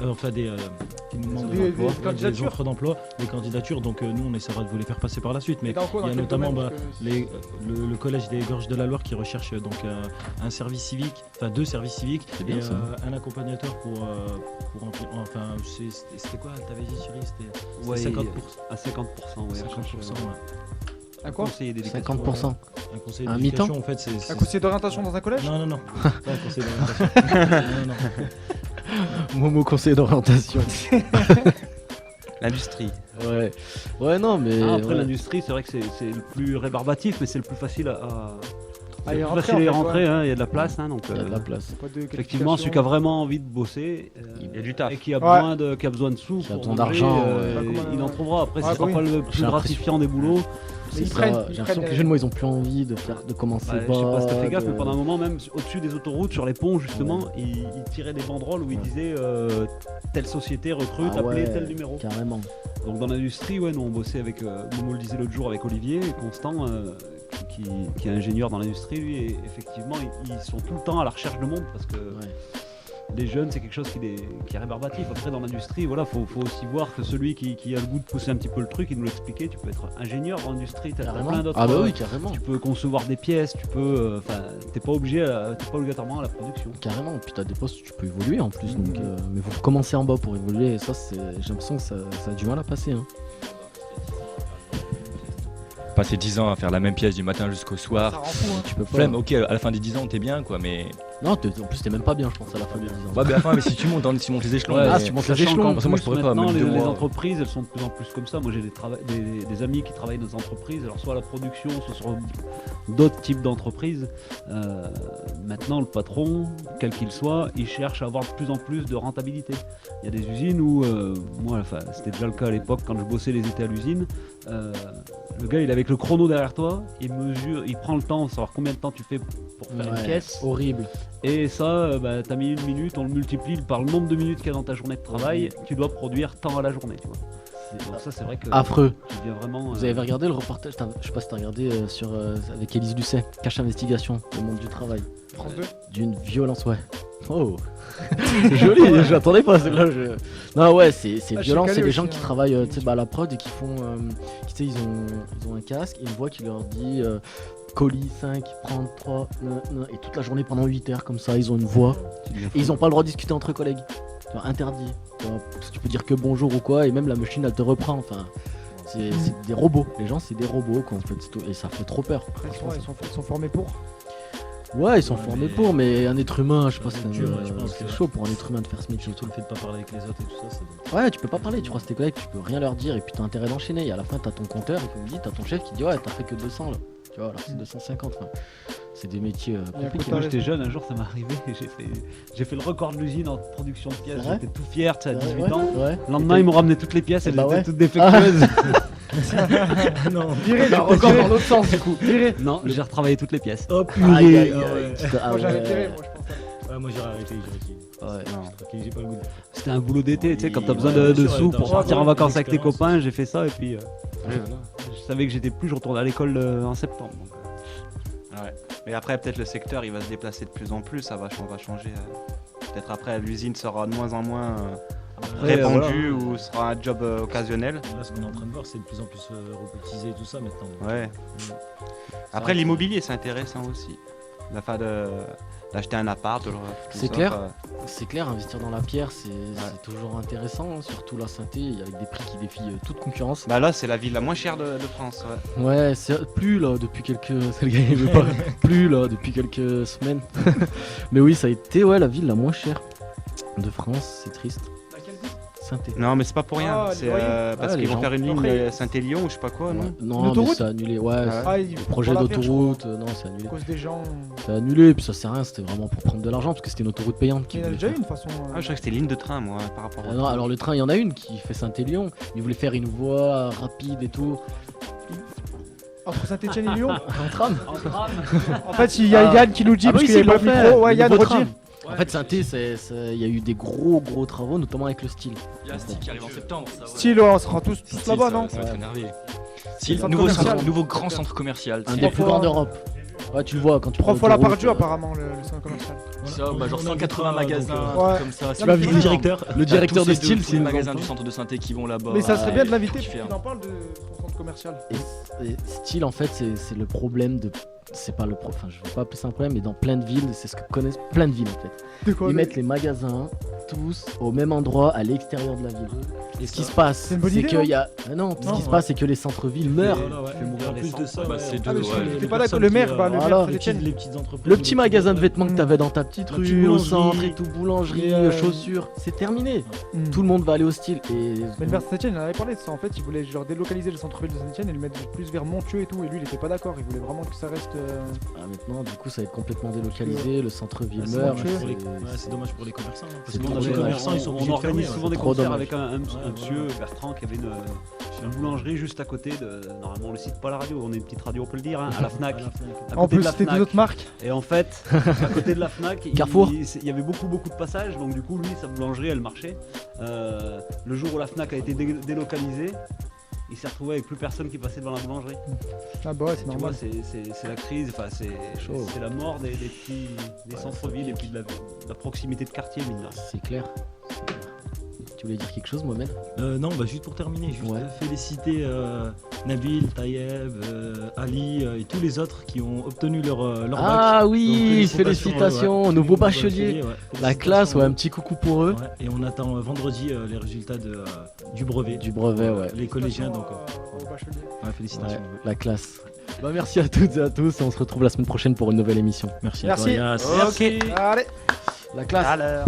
nous demandent
Des
des
candidatures.
offres d'emploi, des candidatures. Donc nous, on essaiera de vous les faire passer par la suite. Mais
Dans quoi, dans
il y a
quel
notamment
domaine, parce que-
le collège des Gorges de la Loire qui recherche donc un service civique, enfin 2 services civiques
C'est bien,
et
ça.
un accompagnateur pour remplir. Enfin, c'était quoi? T'avais dit, Chérie? C'était
Ouais,
50%.
à 50%, ouais.
50%, ouais.
À quoi
Conseiller d'éducation.
50%.
Un conseiller
Un
d'éducation,
mi-temps
en fait, c'est.
Un conseiller d'orientation dans un collège?
Non, pas un conseiller d'orientation. non.
Momo conseiller d'orientation.
L'industrie.
Ouais, non, mais.
Après
ouais.
l'industrie, c'est vrai que c'est le plus rébarbatif, mais c'est le plus facile
Ah, y
c'est le plus
rentrer,
facile à y
en fait,
rentrer,
ouais.
hein, il y a de la place, hein, donc
Il y a de la place.
Pas de
effectivement, celui qui a vraiment envie de bosser
Il y a du taf.
et qui a,
Ouais.
qui a besoin de sous,
Qui a
pour
besoin
manger,
d'argent,
il en trouvera. Après,
Ouais,
ce sera
bah
pas
oui.
le
J'ai
plus
l'impression.
gratifiant des boulots.
C'est
ils
ça.
prennent-
J'ai
ils
l'impression que
prennent,
les jeunes, moi, ils ont plus envie de commencer
Ouais, je sais pas si t'as fait gaffe,
bas,
mais pendant un moment, même au-dessus des autoroutes, sur les ponts, justement, ils tiraient des banderoles où ils disaient telle société recrute,
Ah
appelez
ouais,
tel numéro.
Carrément.
Donc dans l'industrie, ouais, nous on bossait avec, Momo le disait l'autre jour, avec Olivier Constant, qui est ingénieur dans l'industrie, lui, et effectivement, ils sont tout le temps à la recherche de monde parce que
Ouais.
les jeunes, c'est quelque chose qui est rébarbatif. Après, dans l'industrie, voilà, faut aussi voir que celui qui a le goût de pousser un petit peu le truc, il nous l'expliquait, tu peux être ingénieur dans l'industrie, t'as
Carrément.
plein d'autres.
Ah, bah oui, carrément.
Tu peux concevoir des pièces, tu peux. Enfin, t'es pas obligatoirement à la production.
Carrément, puis t'as des postes où tu peux évoluer en plus, donc, mais faut commencer en bas pour évoluer, et ça, j'ai l'impression que ça a du mal à passer. Hein.
Passer 10 ans à faire la même pièce du matin jusqu'au
Ça
soir.
rend fou, hein.
Tu peux pas.
Flemme, ok, à la fin des 10 ans, t'es bien, quoi, mais.
Non, en plus, t'es même pas bien, je pense, à la fin des 10 ans.
Ouais, mais à la fin, mais si tu montes les échelons.
Ouais,
ah,
mais-
si tu montes les
Sachant
échelons,
qu'en
parce que moi, je
plus,
pourrais pas,
maintenant,
même
les
2 mois.
entreprises, elles sont de plus en plus comme ça. Moi, j'ai des amis qui travaillent dans des entreprises, alors soit à la production, soit sur d'autres types d'entreprises. Maintenant, le patron, quel qu'il soit, il cherche à avoir de plus en plus de rentabilité. Il y a des usines où, moi, enfin, c'était déjà le cas à l'époque quand je bossais les étés à l'usine. Le gars, il est avec le chrono derrière toi, il mesure, il prend le temps, savoir combien de temps tu fais pour faire une
Ouais,
pièce.
horrible.
Et ça, t'as mis 1 minute, on le multiplie par le nombre de minutes qu'il y a dans ta journée de travail, tu dois produire tant à la journée, tu vois. Donc ça, c'est vrai que
Affreux.
tu deviens vraiment.
Vous avez regardé le reportage, je sais pas si t'as regardé avec Élise Lucet, Cache Investigation, le monde du travail.
France 2.
D'une violence, ouais. Oh joli, je l'attendais pas celle-là. Non, ouais, c'est
Ah,
violent,
je suis
c'est
calé
des gens
aussi,
qui
hein.
travaillent tu sais, bah, à la prod et qui font. Tu sais, ils ont un casque et une voix qui leur dit colis 5, prendre 3, et toute la journée pendant 8 heures comme ça, ils ont une voix. Et ils ont pas le droit de discuter entre collègues. Tu vois, interdit. Tu vois, parce que tu peux dire que bonjour ou quoi, et même la machine elle te reprend. Enfin, c'est des robots. Les gens, c'est des robots quoi, en fait. C'est tout. Et ça fait trop peur.
Ils sont formés pour.
Ouais, ils sont
Ouais,
formés
mais-
pour, mais un être humain, je sais pas,
C'est
c'est
dur, ouais, je pense
c'est
que-
chaud pour un être humain de faire ce métier.
Surtout le fait de pas parler avec les autres et tout ça, ça doit-
Ouais, tu peux pas parler, tu croises tes collègues, tu peux rien leur dire, et puis t'as intérêt d'enchaîner. Et à la fin, t'as ton compteur, et comme dit, t'as ton chef qui dit ouais, t'as fait que 200 là. Tu vois, alors c'est 250. Enfin, c'est des métiers compliqués.
Moi j'étais jeune, un jour ça m'est arrivé, et j'ai fait le record de l'usine en production de pièces,
C'est vrai
j'étais tout fier, tu sais, à 18
Ouais,
ans.
ouais.
Le lendemain, ils m'ont ramené toutes les pièces,
Eh
elles
bah
étaient
ouais.
toutes défectueuses.
non.
Viré,
T'as encore dans l'autre sens du coup.
viré.
Non, j'ai retravaillé toutes les pièces.
Oh
Aïe,
purée.
aïe,
Ah
aïe.
ouais.
Ah
Moi j'avais
ouais.
viré, moi je pense.
Ouais, moi j'aurais arrêté, j'aurais dit.
Ouais.
Ok, j'ai pas le goût.
C'était un boulot d'été, tu sais, quand t'as
Ouais,
besoin
bien
de
sûr,
sous
t'as
pour
besoin
partir en
de
vacances avec tes
l'expérience.
copains, j'ai fait ça, et puis je savais que j'étais plus, je retournais à l'école en septembre. Donc,
Ouais. Mais après, peut-être le secteur, il va se déplacer de plus en plus, ça va changer. Peut-être après, l'usine sera de moins en moins
Après,
répandue ou sera un job occasionnel.
Là, ce qu'on est en train de voir, c'est de plus en plus robotisé et tout ça maintenant.
Ouais. Après, l'immobilier, c'est intéressant aussi. La fin d'acheter un appart. tout
C'est
ça,
clair.
quoi.
C'est clair, investir dans la pierre, c'est toujours intéressant, hein, surtout la synthé, avec des prix qui défient toute concurrence.
Bah là, c'est la ville la moins chère de France. Ouais.
Ouais, c'est plus là depuis quelques. C'est le gars, il veut pas. Plus là depuis quelques semaines. Mais oui, ça a été la ville la moins chère de France, c'est triste. Saint-Étienne.
Non, mais c'est pas pour rien.
Ah,
C'est
les loyers.
parce
Ah, les
qu'ils vont
gens.
faire une ligne
Après-
Saint-Élion ou je sais pas quoi, non
Non, mais
L'autoroute
c'est annulé. Ouais,
Ah
c'est-
Ah, il
projet
faut la faire, je crois,
d'autoroute, non, c'est annulé.
à cause des gens.
C'est annulé, puis ça sert à rien, c'était vraiment pour prendre de l'argent parce que c'était une autoroute payante qui
Il y en a
voulait
déjà
faire.
une façon.
Ah, je croyais que c'était ligne de train, moi, par rapport
Ah
au.
non, alors le train, il y en a une qui fait Saint-Élion. Ils voulaient faire une voie rapide et tout.
Entre Saint-Etienne et Lyon.
Un tram.
En fait, il y a
Ah.
Yann qui nous dit,
Ah
parce
oui,
qu'il y
si,
a
ils
pas le
l'ont fait,
micro. Ouais,
le
Yann,
nouveau
redis.
tram. En fait, Saint-Étienne, il y a eu des gros travaux, notamment avec le style.
Il y a un style qui arrive en septembre. Ça, ouais.
Style, on sera tous
Style,
là-bas,
ça-
non
Ça va être énervé.
C'est
Style,
le centre
nouveau,
commercial.
nouveau grand centre commercial.
Un
Style.
des plus
fois-
grands d'Europe. Ouais, tu le vois quand tu
3
prends
fois la
l'autoroute,
Pardieu, apparemment, le centre commercial.
Ça,
On-
bah, genre
on
180
invitera,
magasins,
donc,
un
ouais.
truc comme ça.
Tu
C'est
vas
le
visiter,
directeur.
Le directeur
Tous
de
les
style,
tous
c'est
les
une
magasins
vente,
du
hein.
centre de Saint-Étienne qui vont là-bas.
Mais ça serait bien de
et
l'inviter,
qui
parce
fait
qu'il en parle de son centre commercial.
Et style, en fait, c'est le problème de. C'est pas le problème, enfin, je veux pas appeler ça un problème, mais dans plein de villes, c'est ce que connaissent plein de villes en fait.
De quoi
Ils mettent les magasins tous au même endroit à l'extérieur de la ville. Et ce qui se passe,
C'est une bonne
c'est
idée,
qu'il y a. Ah non, ce
Non,
qui se
ouais.
passe, c'est que les centres-villes meurent.
Voilà, ouais.
fait mourir
En
les
plus de
centres.
ça,
Bah,
ouais,
c'est
Ah, mais
deux,
je
ouais.
suis-
les
t'es pas
personnes
d'accord, le maire,
qui,
bah, le
voilà,
maire
les
Saint-Etienne.
petites, les petites entreprises.
Le petit
les
magasin de
petites-
vêtements que t'avais dans ta petite
La petite
rue, au
boulangerie.
centre et tout, boulangerie,
Et,
chaussures, c'est terminé.
Hmm.
Tout le monde va aller au style. Et
Mais le maire de Saint-Etienne, il en avait parlé de ça. En fait, il voulait genre délocaliser le centre-ville de Saint-Etienne et le mettre plus vers Montieu et tout. Et lui, il était pas d'accord. Il voulait vraiment que ça reste.
Ah, maintenant, du coup, ça va être complètement délocalisé, le centre-ville
Ouais, c'est
meurt.
dommage pour les-
c'est-
ouais, c'est dommage pour les commerçants. hein, Parce
c'est
que
trop
les
dommage.
commerçants, ils sont
on
obligés de
organise
fermer,
souvent
ouais.
des
trop
concerts
dommage.
avec un
Ouais,
monsieur,
voilà.
Bertrand, qui avait une boulangerie juste à côté de. Normalement, on le cite pas à la radio, on est une petite radio, on peut le dire, hein, à la Fnac.
À la Fnac.
À
En
côté de
plus,
la
c'était
Fnac.
deux autres marques.
Et en fait, à côté de la Fnac,
Carrefour.
il y avait beaucoup de passages, donc du coup, lui, sa boulangerie, elle marchait. Le jour où la Fnac a été délocalisée, il s'est retrouvé avec plus personne qui passait devant la boulangerie.
Ah bah ouais, c'est
Tu vois,
normal.
c'est la crise, enfin,
chaud.
c'est la mort des
Ouais,
centres-villes et puis de la proximité de quartier, mine de rien.
C'est clair. Tu voulais dire quelque chose, Mohamed?
Non, bah juste pour terminer, juste
Ouais.
féliciter Nabil, Tayeb, Ali et tous les autres qui ont obtenu leur bac.
Ah
Donc,
oui, félicitations, nouveau bachelier.
ouais.
La classe, ouais, un petit coucou pour eux.
Ouais, et on attend vendredi les résultats du brevet.
Du brevet, ouais.
Les collégiens, donc
Au bachelier.
ouais, félicitations.
Ouais, la classe. Bah, merci à toutes et à tous. On se retrouve la semaine prochaine pour une nouvelle émission.
Merci,
Merci.
à toi, Yass.
Ok. Allez.
La classe.
À l'heure.